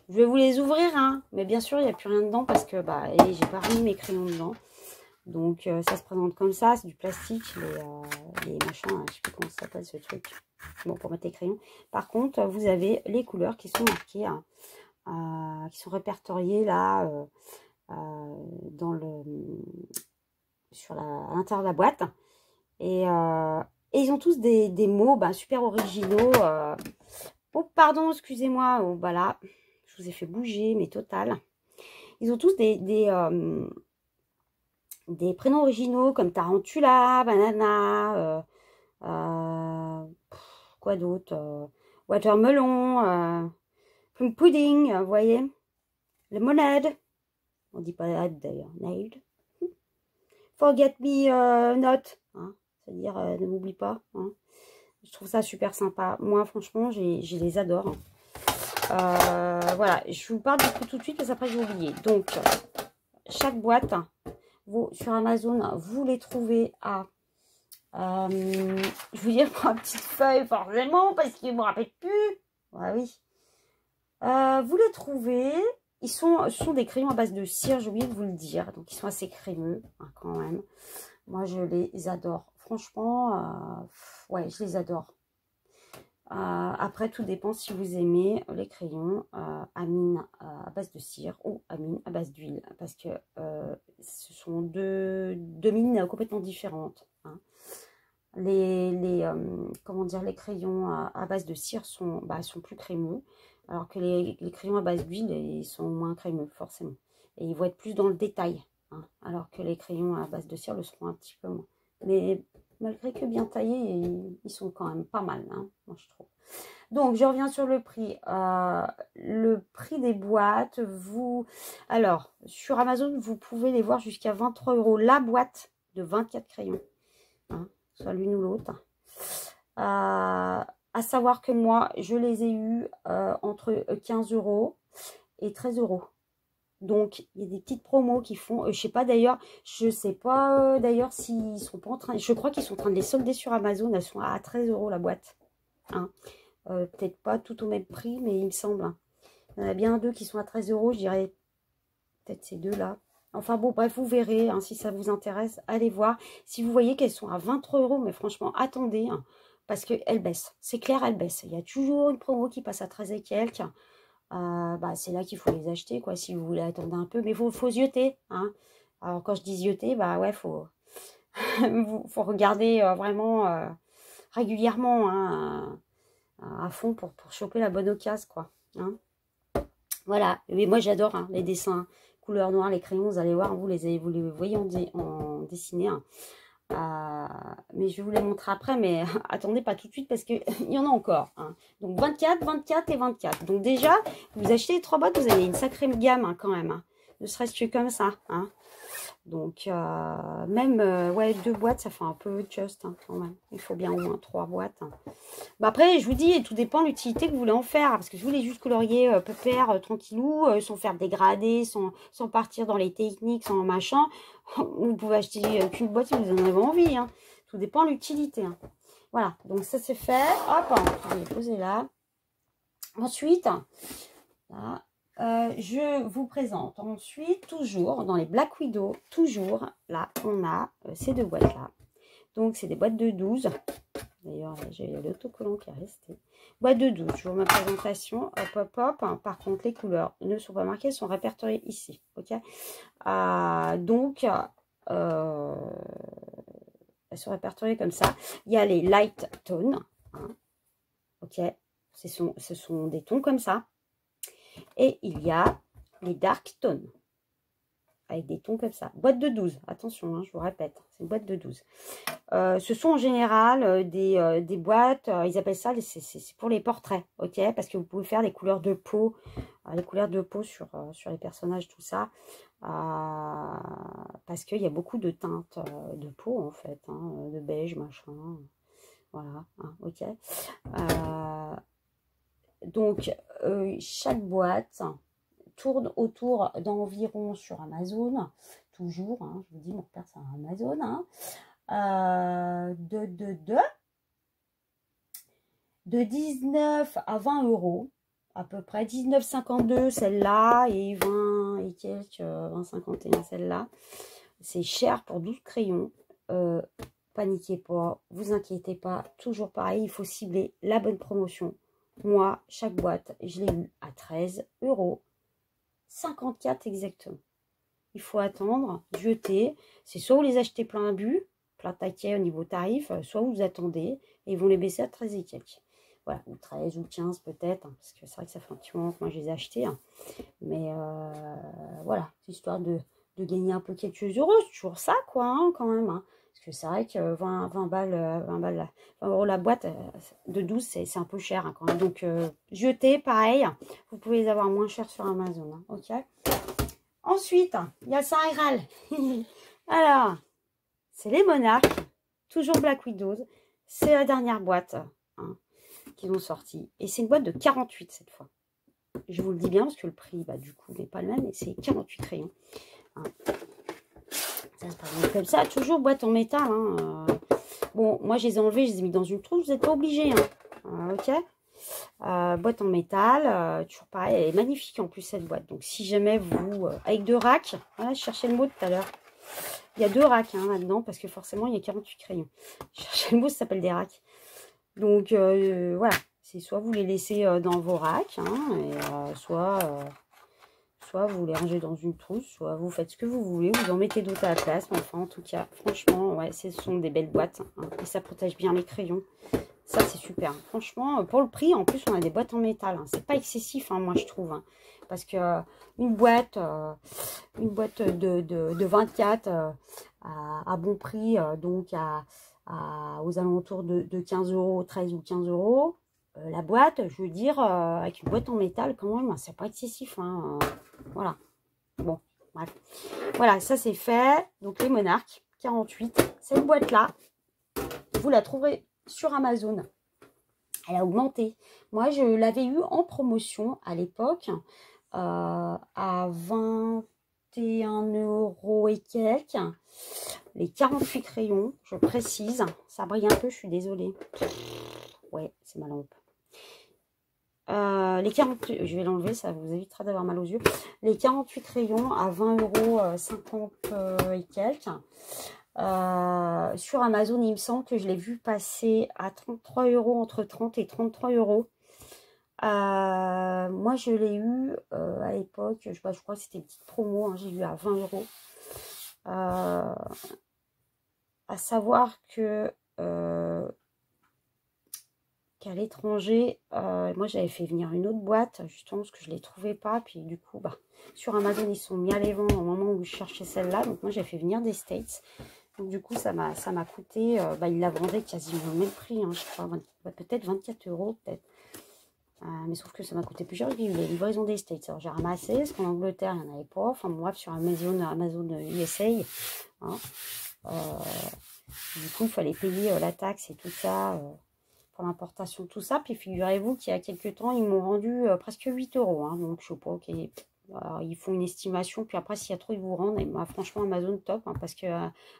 Je vais vous les ouvrir, hein. Mais bien sûr, il n'y a plus rien dedans parce que j'ai pas remis mes crayons dedans. Donc, ça se présente comme ça. C'est du plastique, les machins. Je sais plus comment ça s'appelle ce truc. Bon, pour mettre les crayons. Par contre, vous avez les couleurs qui sont marquées, qui sont répertoriées là, dans à l'intérieur de la boîte. Et ils ont tous des mots super originaux. Oh, pardon, excusez-moi. Oh, là, je vous ai fait bouger, mais total. Ils ont tous des prénoms originaux comme Tarantula, Banana, quoi d'autre, Watermelon, Plum Pudding, vous voyez. Lemonade. On dit pas ad d'ailleurs, nade. Forget me not, hein, c'est-à-dire ne m'oublie pas. Hein. Je trouve ça super sympa. Moi, franchement, je les adore. Voilà, je vous parle du prix tout de suite parce qu'après, je vais oublier. Donc, chaque boîte, sur Amazon, vous les trouvez à... je vous dire pour une petite feuille, forcément, parce qu'il ne me rappelle plus. Ouais, oui. Vous les trouvez... ce sont des crayons à base de cire, j'ai oublié de vous le dire. Donc, ils sont assez crémeux, hein, quand même. Moi, je les adore. Franchement, ouais, je les adore. Après, tout dépend si vous aimez les crayons à mine à base de cire ou à mine à base d'huile. Parce que ce sont deux mines complètement différentes. Hein. Comment dire, les crayons à base de cire sont plus crémeux. Alors que les crayons à base d'huile, ils sont moins crémeux, forcément. Et ils vont être plus dans le détail. Hein, alors que les crayons à base de cire le seront un petit peu moins. Mais malgré que bien taillés, ils sont quand même pas mal, hein, moi je trouve. Donc, je reviens sur le prix. Le prix des boîtes, alors, sur Amazon, vous pouvez les voir jusqu'à 23 € la boîte de 24 crayons. Hein, soit l'une ou l'autre. À savoir que moi, je les ai eus entre 15 € et 13 €. Donc, il y a des petites promos qui font, je sais pas d'ailleurs, je sais pas d'ailleurs s'ils sont pas en train, je crois qu'ils sont en train de les solder sur Amazon, elles sont à 13 € la boîte. Hein. Peut-être pas tout au même prix, mais il me semble. Hein. Il y en a bien 2 qui sont à 13 €, je dirais peut-être ces 2-là. Enfin bon, bref, vous verrez, hein, si ça vous intéresse, allez voir. Si vous voyez qu'elles sont à 23 €, mais franchement, attendez, hein, parce qu'elles baissent. C'est clair, elles baissent. Il y a toujours une promo qui passe à 13 et quelques. C'est là qu'il faut les acheter, quoi, si vous voulez attendre un peu. Mais il faut zioter, hein. Alors, quand je dis zioter, ouais, faut regarder vraiment régulièrement, hein, à fond pour choper la bonne occasion, quoi. Hein. Voilà. Mais moi, j'adore hein, les dessins couleur noire, les crayons, vous allez voir, vous les voyez en dessiné. Hein. Mais je vais vous les montrer après, mais attendez pas tout de suite parce qu'il y en a encore. Hein. Donc 24, 24 et 24. Donc déjà, vous achetez les 3 boîtes, vous avez une sacrée gamme hein, quand même. Hein. Ne serait-ce que comme ça. Hein. Donc même, ouais, 2 boîtes, ça fait un peu juste hein, quand même. Il faut bien au moins 3 boîtes. Hein. Après, je vous dis, tout dépend de l'utilité que vous voulez en faire. Parce que je voulais juste colorier pépère, tranquillou, sans faire dégradé, sans partir dans les techniques, sans machin. Vous pouvez acheter qu'une boîte si vous en avez envie. Hein. Tout dépend de l'utilité. Hein. Voilà, donc ça c'est fait. Hop, je vais les poser là. Ensuite, là, je vous présente ensuite, toujours dans les Black Widow, toujours, là, on a ces 2 boîtes-là. Donc, c'est des boîtes de 12. D'ailleurs, j'ai l'autocollant qui est resté. Boîte de 12, je vous ma présentation. Hop, hop, hop. Par contre, les couleurs ne sont pas marquées, elles sont répertoriées ici. Ok. Donc, elles sont répertoriées comme ça. Il y a les light tones. Hein, ok. Ce sont des tons comme ça. Et il y a les dark tones. Avec des tons comme ça. Boîte de 12. Attention, hein, je vous répète. C'est une boîte de 12. Ce sont en général des boîtes. Ils appellent ça, c'est pour les portraits. Ok. Parce que vous pouvez faire des couleurs de peau. les couleurs de peau sur les personnages, tout ça. Parce qu'il y a beaucoup de teintes de peau, en fait, hein, de beige, machin. Voilà, hein, ok. Donc, chaque boîte tourne autour d'environ sur Amazon, toujours, hein, je vous dis, mon père c'est un Amazon, hein, de 19 à 20 euros, à peu près, 19,52 celle-là, et 20 et quelques, 20,51 celle-là. C'est cher pour 12 crayons. Paniquez pas, vous inquiétez pas, toujours pareil, il faut cibler la bonne promotion. Moi, chaque boîte, je l'ai eu à 13,54 € exactement. Il faut attendre, jeter. C'est soit vous les achetez plein but, plein taquet au niveau tarif, soit vous attendez et ils vont les baisser à 13 et quelques. Voilà, ou 13 ou 15 peut-être, hein, parce que c'est vrai que ça fait un petit moment que moi je les ai achetés. Hein. Mais voilà, c'est histoire de gagner un peu quelques euros, c'est toujours ça quoi, hein, quand même. Hein. Parce que c'est vrai que 20 balles, 20 € la boîte de 12, c'est un peu cher hein, quand même. Donc, jeter, pareil, vous pouvez les avoir moins cher sur Amazon. Hein, ok. Ensuite, il y a le Saint-Héral. Alors, c'est les Monarques, toujours Black Widows. C'est la dernière boîte hein, qu'ils ont sortie. Et c'est une boîte de 48 cette fois. Je vous le dis bien parce que le prix, bah, du coup, n'est pas le même. Mais c'est 48 crayons. Hein. Ça se passe comme ça, toujours boîte en métal. Hein. Bon, moi, je les ai enlevés, je les ai mis dans une trousse. Vous n'êtes pas obligés. Hein. Ok. Boîte en métal, toujours pareil, elle est magnifique en plus cette boîte. Donc si jamais vous, avec 2 racks, voilà, je cherchais le mot tout à l'heure. Il y a 2 racks hein, là-dedans parce que forcément il y a 48 crayons. Je cherchais le mot, ça s'appelle des racks. Donc voilà, c'est soit vous les laissez dans vos racks, hein, et, soit vous les rangez dans une trousse, soit vous faites ce que vous voulez, vous en mettez d'autres à la place. Mais enfin en tout cas, franchement, ouais, ce sont des belles boîtes hein, et ça protège bien les crayons. Ça, c'est super. Franchement, pour le prix, en plus, on a des boîtes en métal. Hein. C'est pas excessif, hein, moi, je trouve. Hein. Parce que une boîte de 24 à bon prix, donc aux alentours de 15 €, 13 ou 15 €. La boîte, je veux dire, avec une boîte en métal, quand même, c'est pas excessif. Hein. Voilà. Bon, bref. Voilà, ça, c'est fait. Donc, les Monarques, 48. Cette boîte-là, vous la trouverez sur Amazon. Elle a augmenté. Moi, je l'avais eu en promotion à l'époque à 21 € et quelques. Les 48 crayons, je précise. Ça brille un peu, je suis désolée. Ouais, c'est ma lampe. Les 48, je vais l'enlever, ça vous évitera d'avoir mal aux yeux. Les 48 crayons à 20,50 € et quelques. Sur Amazon, il me semble que je l'ai vu passer à 33 €, entre 30 et 33 €. Moi, je l'ai eu à l'époque, je crois que c'était une petite promo, hein, j'ai eu à 20 €. À savoir que qu'à l'étranger, moi j'avais fait venir une autre boîte, justement parce que je ne les trouvais pas. Puis du coup, bah, sur Amazon, ils sont mis à les vendre au moment où je cherchais celle-là. Donc moi, j'ai fait venir des States. Donc du coup, ça m'a coûté, bah, il la vendait quasiment au même prix, hein, je crois, peut-être 24 €, peut-être. Mais sauf que ça m'a coûté plus cher, j'ai eu les livraisons des States. Alors j'ai ramassé, parce qu'en Angleterre, il n'y en avait pas. Enfin bref, sur Amazon USA. Hein. Du coup, il fallait payer la taxe et tout ça, pour l'importation, tout ça. Puis figurez-vous qu'il y a quelques temps, ils m'ont rendu presque 8 €. Hein, donc je sais pas, ok. Alors, ils font une estimation, puis après, s'il y a trop, ils vous rendent. Et bah, franchement, Amazon, top, hein, parce que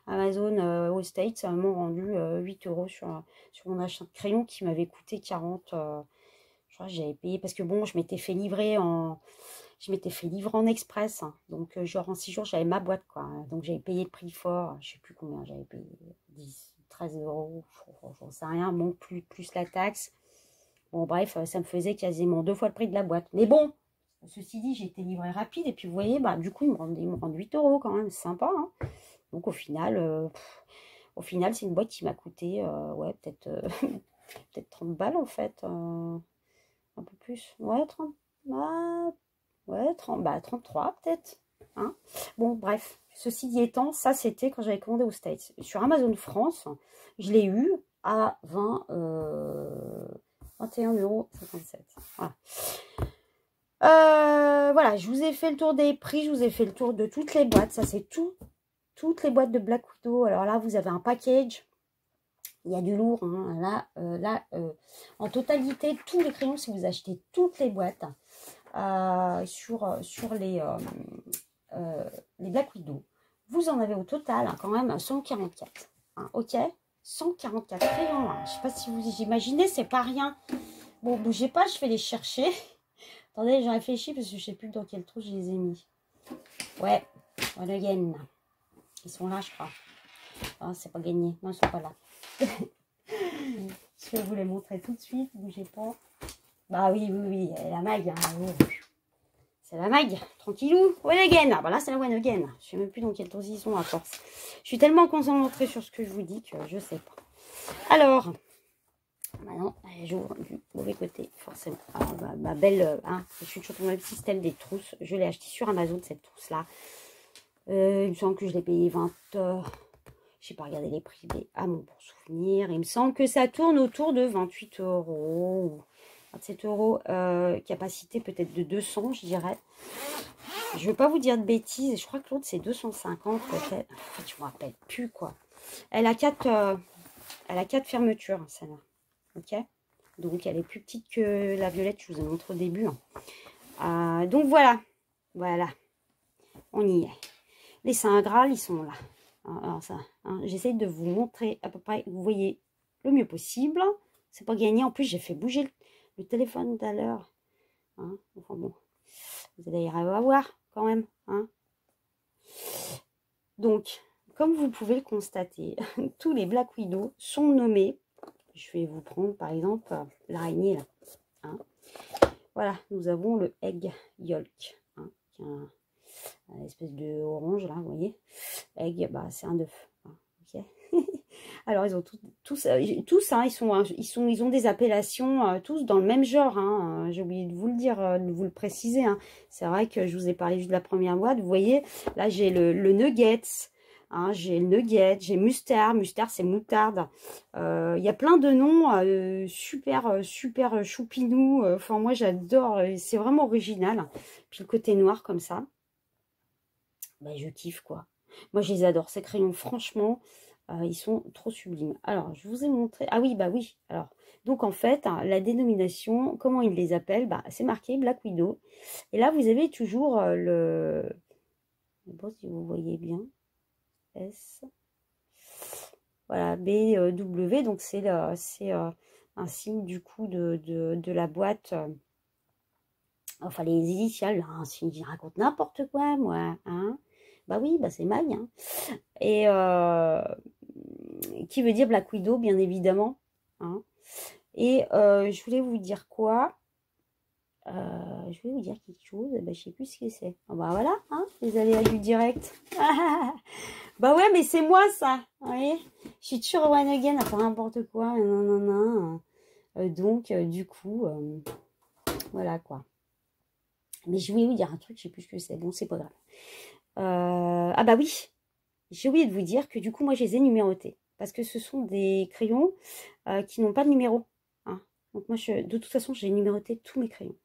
Amazon aux States, ça m'ont rendu 8 € sur mon achat de crayon qui m'avait coûté 40. Je crois que j'avais payé, parce que bon, je m'étais fait livrer en express. Hein, donc, genre, en 6 jours, j'avais ma boîte, quoi. Donc, j'avais payé le prix fort. Je sais plus combien j'avais payé. 10, 13 €. J'en sais rien. Bon, plus la taxe. Bon, bref, ça me faisait quasiment 2 fois le prix de la boîte. Mais bon. Ceci dit, j'ai été livré rapide et puis vous voyez, bah, du coup, ils me rendent 8 € quand même, c'est sympa. Hein. Donc au final, c'est une boîte qui m'a coûté, ouais, peut-être peut-être 30 balles en fait. Un peu plus. Ouais, 30. Ouais, 30, bah, 33 peut-être. Hein. Bon, bref, ceci dit étant, ça c'était quand j'avais commandé aux States. Sur Amazon France, je l'ai eu à 21,57 €. Voilà. Voilà, je vous ai fait le tour des prix, je vous ai fait le tour de toutes les boîtes. Ça, c'est toutes les boîtes de Black Widow. Alors là, vous avez un package. Il y a du lourd. Hein. Là, en totalité, tous les crayons, si vous achetez toutes les boîtes sur les Black Widow, vous en avez au total quand même 144. Hein, ok, 144 crayons. Hein. Je ne sais pas si vous imaginez, c'est pas rien. Bon, bougez pas, je vais les chercher. Attendez, j'ai réfléchi parce que je sais plus dans quel trou je les ai mis. Ouais, One Again. Ils sont là, je crois. Ah, c'est pas gagné. Non, ils sont pas là. Je vais vous les montrer tout de suite. Bougez pas. Bah oui, la maille. Hein. Oh. C'est la maille. Tranquillou. One Again. Ah, bah là, c'est la One Again. Je sais même plus dans quel trou ils sont à force. Je suis tellement concentrée sur ce que je vous dis que je sais pas. Alors... Maintenant, j'ouvre du mauvais côté, forcément. Alors, ma belle, je suis toujours dans le système des trousses. Je l'ai acheté sur Amazon, cette trousse-là. Il me semble que je l'ai payé 20. Je n'ai pas regardé les prix, mais à mon bon souvenir. Il me semble que ça tourne autour de 28 €. 27 €. Capacité peut-être de 200, je dirais. Je ne veux pas vous dire de bêtises. Je crois que l'autre, c'est 250 peut-être. En fait, je ne me rappelle plus, quoi. Elle a 4 fermetures, celle-là. Ok, donc elle est plus petite que la violette, je vous ai montré au début. Hein. Donc voilà, on y est. Les Saint Graal, ils sont là. Alors ça, j'essaye de vous montrer à peu près, vous voyez, le mieux possible. C'est pas gagné. En plus, j'ai fait bouger le téléphone tout à l'heure. Hein. Enfin bon, vous allez y voir quand même. Hein. Donc, comme vous pouvez le constater, tous les Black Widow sont nommés. Je vais vous prendre par exemple l'araignée là. Hein. Voilà, nous avons le egg yolk. Hein, qui est une espèce de orange là, vous voyez. Egg, bah c'est un œuf. Hein, okay. Alors ils ont tous hein, ils ont des appellations tous dans le même genre. Hein. J'ai oublié de vous le dire, de vous le préciser. Hein. C'est vrai que je vous ai parlé juste de la première boîte. Vous voyez, là j'ai le nuggets. Hein, j'ai le nugget, j'ai mustard c'est moutarde. Il y a plein de noms super choupinous. Enfin, moi, j'adore. C'est vraiment original. Puis le côté noir comme ça. Bah, je kiffe, quoi. Moi, je les adore. Ces crayons, franchement, ils sont trop sublimes. Alors, je vous ai montré... Ah oui, bah oui. Alors, donc, en fait, hein, la dénomination, comment ils les appellent, bah, c'est marqué Black Widow. Et là, vous avez toujours le... Je ne sais pas si vous voyez bien. S. Voilà, BW, donc c'est un signe du coup de la boîte, enfin les initiales, hein, si je raconte n'importe quoi, moi, hein. Bah oui, bah c'est Mag, hein. Et qui veut dire Black Widow, bien évidemment, hein. Et je voulais vous dire quoi? Je vais vous dire quelque chose, bah, je sais plus ce que c'est. Ah bah voilà, hein, les aléas du direct. Bah ouais, mais c'est moi ça, vous voyez. Je suis toujours one again à faire n'importe quoi, non. Donc, du coup, voilà quoi. Mais je voulais vous dire un truc, je sais plus ce que c'est. Bon, c'est pas grave. Ah bah oui, j'ai oublié de vous dire que du coup, moi, je les ai numérotés. Parce que ce sont des crayons qui n'ont pas de numéro. Hein. Donc moi, de toute façon, j'ai numéroté tous mes crayons.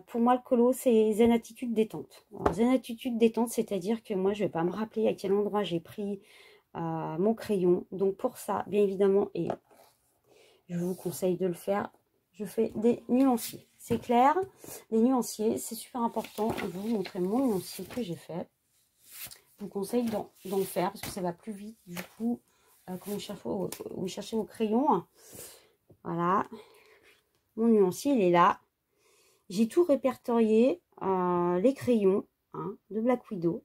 Pour moi, le colo, c'est Zen Attitude Détente. Alors, Zen Attitude Détente, c'est-à-dire que moi, je ne vais pas me rappeler à quel endroit j'ai pris mon crayon. Donc, pour ça, bien évidemment, et je vous conseille de le faire, je fais des nuanciers. C'est clair, les nuanciers, c'est super important. Je vais vous montrer mon nuancier que j'ai fait. Je vous conseille d'en faire parce que ça va plus vite. Du coup, quand vous cherchez vos crayons, voilà, mon nuancier, il est là. J'ai tout répertorié, les crayons hein, de Black Widow.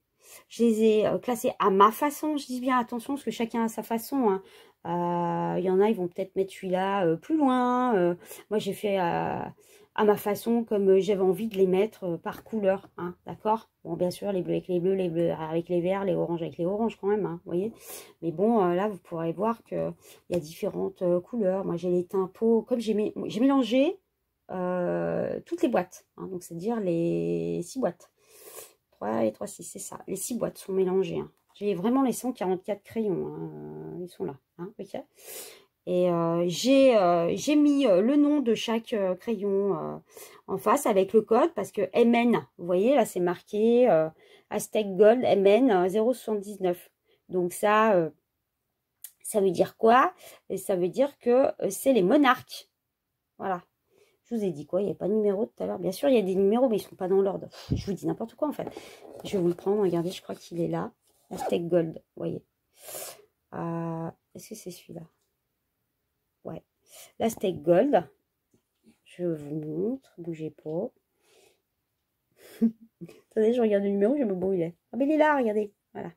Je les ai classés à ma façon. Je dis bien attention parce que chacun a sa façon. Hein. Il y en a, ils vont peut-être mettre celui-là plus loin. Moi, j'ai fait à ma façon comme j'avais envie de les mettre par couleur. Hein, d'accord. Bon, bien sûr, les bleus avec les bleus avec les verts, les oranges avec les oranges quand même. Hein, vous voyez. Mais bon, là, vous pourrez voir qu'il y a différentes couleurs. Moi, j'ai les teints peau. Comme j'ai mélangé... toutes les boîtes, hein, donc c'est-à-dire les 6 boîtes. 3 et 3, 6, c'est ça. Les 6 boîtes sont mélangées. Hein. J'ai vraiment les 144 crayons, hein, ils sont là. Hein, okay. Et j'ai mis le nom de chaque crayon en face avec le code parce que MN, vous voyez là c'est marqué Aztec Gold MN 0,79. Donc ça veut dire quoi? Et ça veut dire que c'est les monarques. Voilà. Je vous ai dit quoi? Il n'y a pas de numéro tout à l'heure. Bien sûr, il y a des numéros, mais ils ne sont pas dans l'ordre. Je vous dis n'importe quoi en fait. Je vais vous le prendre. Regardez, je crois qu'il est là. Aztec Gold, vous voyez. Est-ce que c'est celui-là? Ouais. L'Aztec Gold. Je vous montre. Bougez pas. Attendez, je regarde le numéro, je me brûlais. Ah, mais il est là, regardez. Voilà.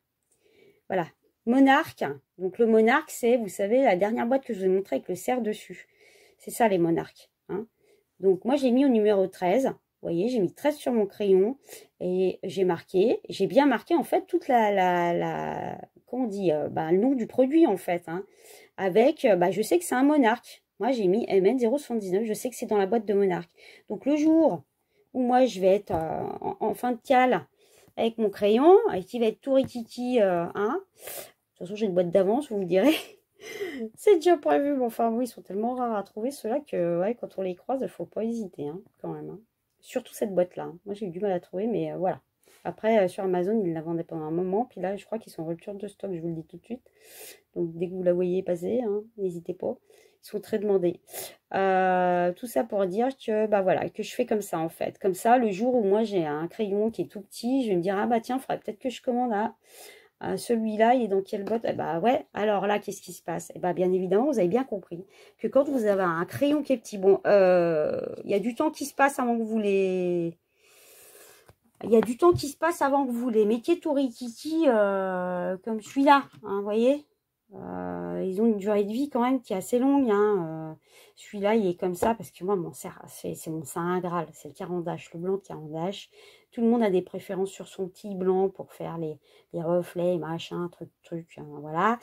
Voilà. Monarque. Donc, le monarque, c'est, vous savez, la dernière boîte que je vous ai montrée avec le cerf dessus. C'est ça, les monarques. Hein. Donc, moi, j'ai mis au numéro 13. Vous voyez, j'ai mis 13 sur mon crayon. Et j'ai marqué. J'ai bien marqué, en fait, toute comment on dit, le nom du produit, en fait. Hein, avec, je sais que c'est un monarque. Moi, j'ai mis MN 079. Je sais que c'est dans la boîte de monarque. Donc, le jour où moi, je vais être en fin de cale avec mon crayon, et qui va être tout rikiki, hein. De toute façon, j'ai une boîte d'avance, vous me direz. C'est déjà prévu. Bon, enfin, oui, ils sont tellement rares à trouver, ceux-là, que ouais, quand on les croise, il ne faut pas hésiter, hein, quand même. Hein. Surtout cette boîte-là. Hein. Moi, j'ai eu du mal à trouver, mais voilà. Après, sur Amazon, ils la vendaient pendant un moment. Puis là, je crois qu'ils sont en rupture de stock, je vous le dis tout de suite. Donc, dès que vous la voyez passer, hein, n'hésitez pas. Ils sont très demandés. Tout ça pour dire que, voilà, que je fais comme ça, en fait. Comme ça, le jour où moi, j'ai un crayon qui est tout petit, je vais me dire, ah tiens, il faudrait peut-être que je commande celui-là, il est dans quelle boîte? Eh ouais, alors là, qu'est-ce qui se passe? Eh bien évidemment, vous avez bien compris que quand vous avez un crayon qui est petit, bon, il y a du temps qui se passe avant que vous les... Il y a du temps qui se passe avant que vous les mettiez tout rikiki comme celui-là, hein, vous voyez? Ils ont une durée de vie quand même qui est assez longue. Hein. Celui-là, il est comme ça parce que moi, c'est mon Saint Graal. C'est le Carandache, le blanc de Carandache. Tout le monde a des préférences sur son petit blanc pour faire les reflets, machin, truc. Hein, voilà.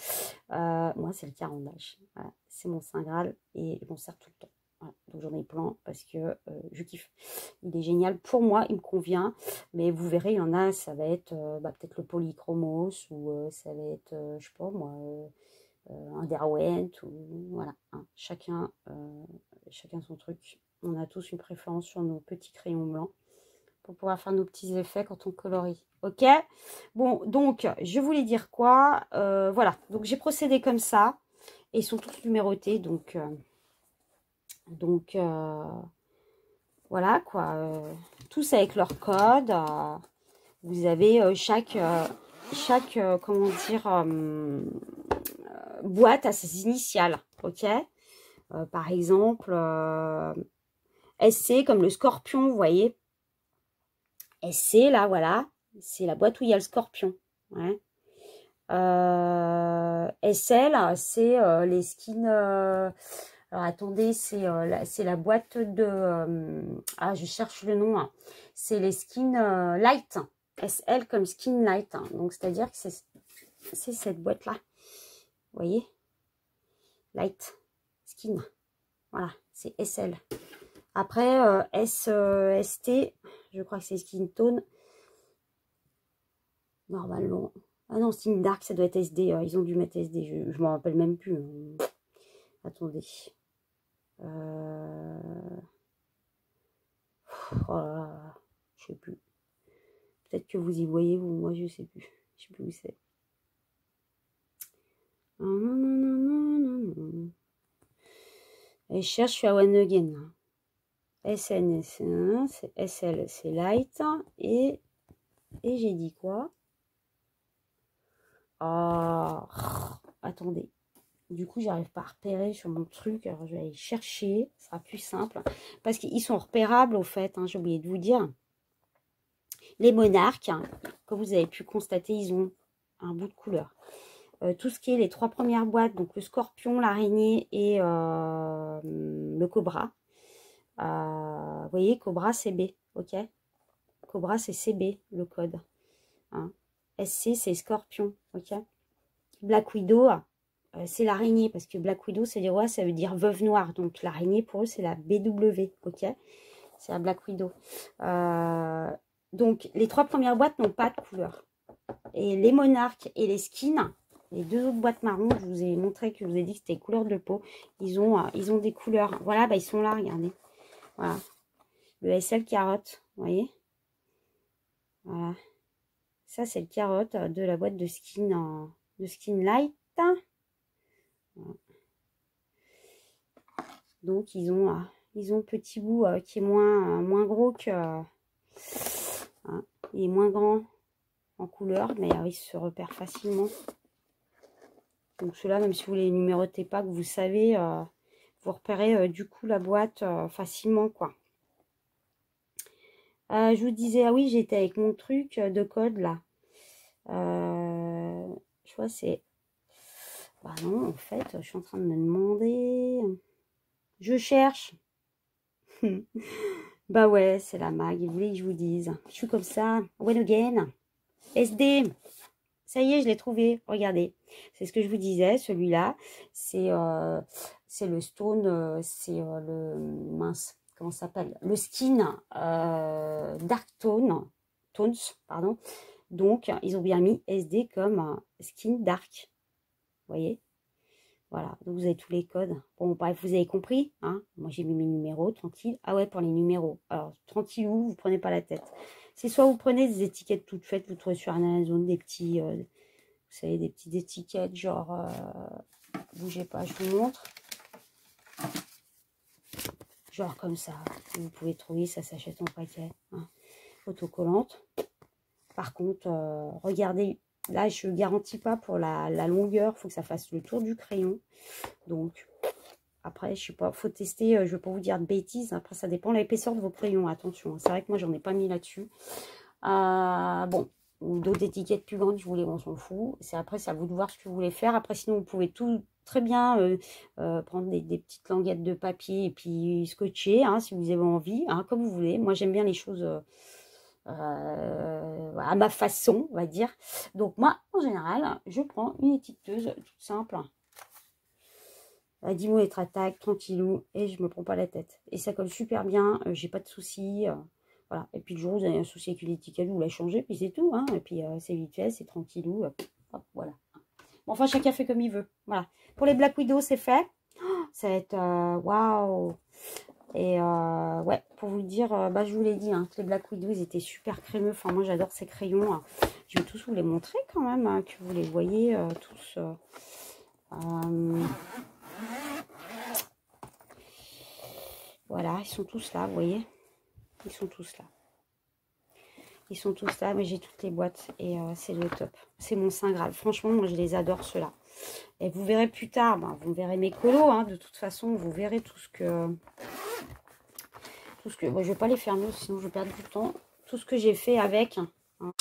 Moi, c'est le Carandache. Voilà. C'est mon Saint Graal et je m'en sers tout le temps. Voilà. Donc, j'en ai plein parce que je kiffe. Il est génial. Pour moi, il me convient. Mais vous verrez, il y en a, ça va être peut-être le polychromos ou ça va être, je sais pas moi... un Derwent, ou voilà, hein, chacun son truc. On a tous une préférence sur nos petits crayons blancs pour pouvoir faire nos petits effets quand on colorie. Ok, bon, donc je voulais dire quoi, voilà, donc j'ai procédé comme ça et ils sont tous numérotés, donc voilà quoi, tous avec leur code. Vous avez chaque comment dire, boîte à ses initiales, ok. Par exemple, SC comme le scorpion, vous voyez. SC, là, voilà, c'est la boîte où il y a le scorpion. Ouais. SL, c'est les skins... alors, attendez, c'est la boîte de... je cherche le nom. Hein. C'est les skins light. SL comme skin light. Hein. Donc, c'est-à-dire que c'est cette boîte-là. Vous voyez? Light. Skin. Voilà, c'est SL. Après, ST, je crois que c'est Skin Tone. Normalement. Ah non, Skin Dark, ça doit être SD. Ils ont dû mettre SD. Je ne m'en rappelle même plus. Attendez. Oh là là, je sais plus. Peut-être que vous y voyez, vous. Moi, je sais plus. Je sais plus où c'est. Et je cherche, je suis à One Again. SN, c'est SL, c'est light. Et j'ai dit quoi? Attendez. Du coup, j'arrive pas à repérer sur mon truc. Alors, je vais aller chercher. Ce sera plus simple. Parce qu'ils sont repérables, au fait. Hein, j'ai oublié de vous dire. Les monarques, hein, comme vous avez pu constater, ils ont un bout de couleur. Tout ce qui est les 3 premières boîtes, donc le scorpion, l'araignée et le cobra. Vous voyez, cobra, c'est B, ok? Cobra, c'est CB, le code. Hein. SC, c'est scorpion, ok? Black Widow, c'est l'araignée, parce que Black Widow, c'est les rois, ça veut dire veuve noire. Donc, l'araignée, pour eux, c'est la BW, ok? C'est la Black Widow. Donc, les 3 premières boîtes n'ont pas de couleur. Et les monarques et les skins, Les deux autres boîtes marron, je vous ai montré, que je vous ai dit que c'était les couleurs de peau. Ils ont des couleurs. Voilà, bah, ils sont là, regardez. Voilà. Le SL carotte, vous voyez. Voilà. Ça, c'est le carotte de la boîte de Skin Light. Voilà. Donc, ils ont petit bout qui est moins gros que... hein, il est moins grand en couleur, mais il se repère facilement. Donc, ceux-là, même si vous ne les numérotez pas, que vous savez, vous repérez du coup la boîte facilement, quoi. Je vous disais, ah oui, j'étais avec mon truc de code, là. Je vois, c'est... Bah non, en fait, je suis en train de me demander... Je cherche. Bah ouais, c'est la mag, il voulait que je vous dise. Je suis comme ça. When again. SD. Ça y est, je l'ai trouvé. Regardez. C'est ce que je vous disais, celui-là. C'est le stone, c'est le... Mince, comment ça s'appelle? Le skin Dark Tones, pardon. Donc, ils ont bien mis SD comme skin dark. Vous voyez? Voilà, donc vous avez tous les codes. Bon, bref, vous avez compris, hein. Moi, j'ai mis mes numéros, tranquille. Ah ouais, pour les numéros. Alors, tranquillou, vous prenez pas la tête. C'est soit vous prenez des étiquettes toutes faites, vous trouvez sur Amazon des petits, vous savez, des petites étiquettes, genre, bougez pas, je vous montre. Genre comme ça, vous pouvez trouver, ça s'achète en paquet, hein. Autocollante. Par contre, regardez, là, je ne garantis pas pour la longueur. Il faut que ça fasse le tour du crayon. Donc, après, je sais pas, faut tester. Je ne vais pas vous dire de bêtises. Après, ça dépend de l'épaisseur de vos crayons. Attention, c'est vrai que moi, j'en ai pas mis là-dessus. Bon, ou d'autres étiquettes plus grandes, je voulais, on s'en fout. Après, c'est à vous de voir ce que vous voulez faire. Après, sinon, vous pouvez tout très bien prendre des petites languettes de papier et puis scotcher, hein, si vous avez envie, hein, comme vous voulez. Moi, j'aime bien les choses... à ma façon, on va dire. Donc moi, en général, je prends une étiqueteuse toute simple. 10 mots être attaque, tranquillou, et je me prends pas la tête. Et ça colle super bien, j'ai pas de soucis. Voilà. Et puis le jour où vous avez un souci avec une étiquette, vous la changez, puis c'est tout. Hein. Et puis c'est vite fait, c'est tranquillou. Hop, voilà. Bon, enfin, chacun fait comme il veut. Voilà. Pour les Black Widow, c'est fait. Oh, ça va être waouh. Et ouais, pour vous le dire, bah, je vous l'ai dit, hein, que les Black Widow, ils étaient super crémeux. Enfin, moi, j'adore ces crayons. Hein. Je vais tous vous les montrer quand même, hein, que vous les voyez tous. Voilà, ils sont tous là, vous voyez. Ils sont tous là. Ils sont tous là, mais j'ai toutes les boîtes et c'est le top. C'est mon Saint Graal. Franchement, moi, je les adore, ceux-là. Et vous verrez plus tard, ben, vous verrez mes colos. Hein, de toute façon, vous verrez tout ce que... Bon, je ne vais pas les fermer, sinon je vais perdre du temps. Tout ce que j'ai fait avec. Hein.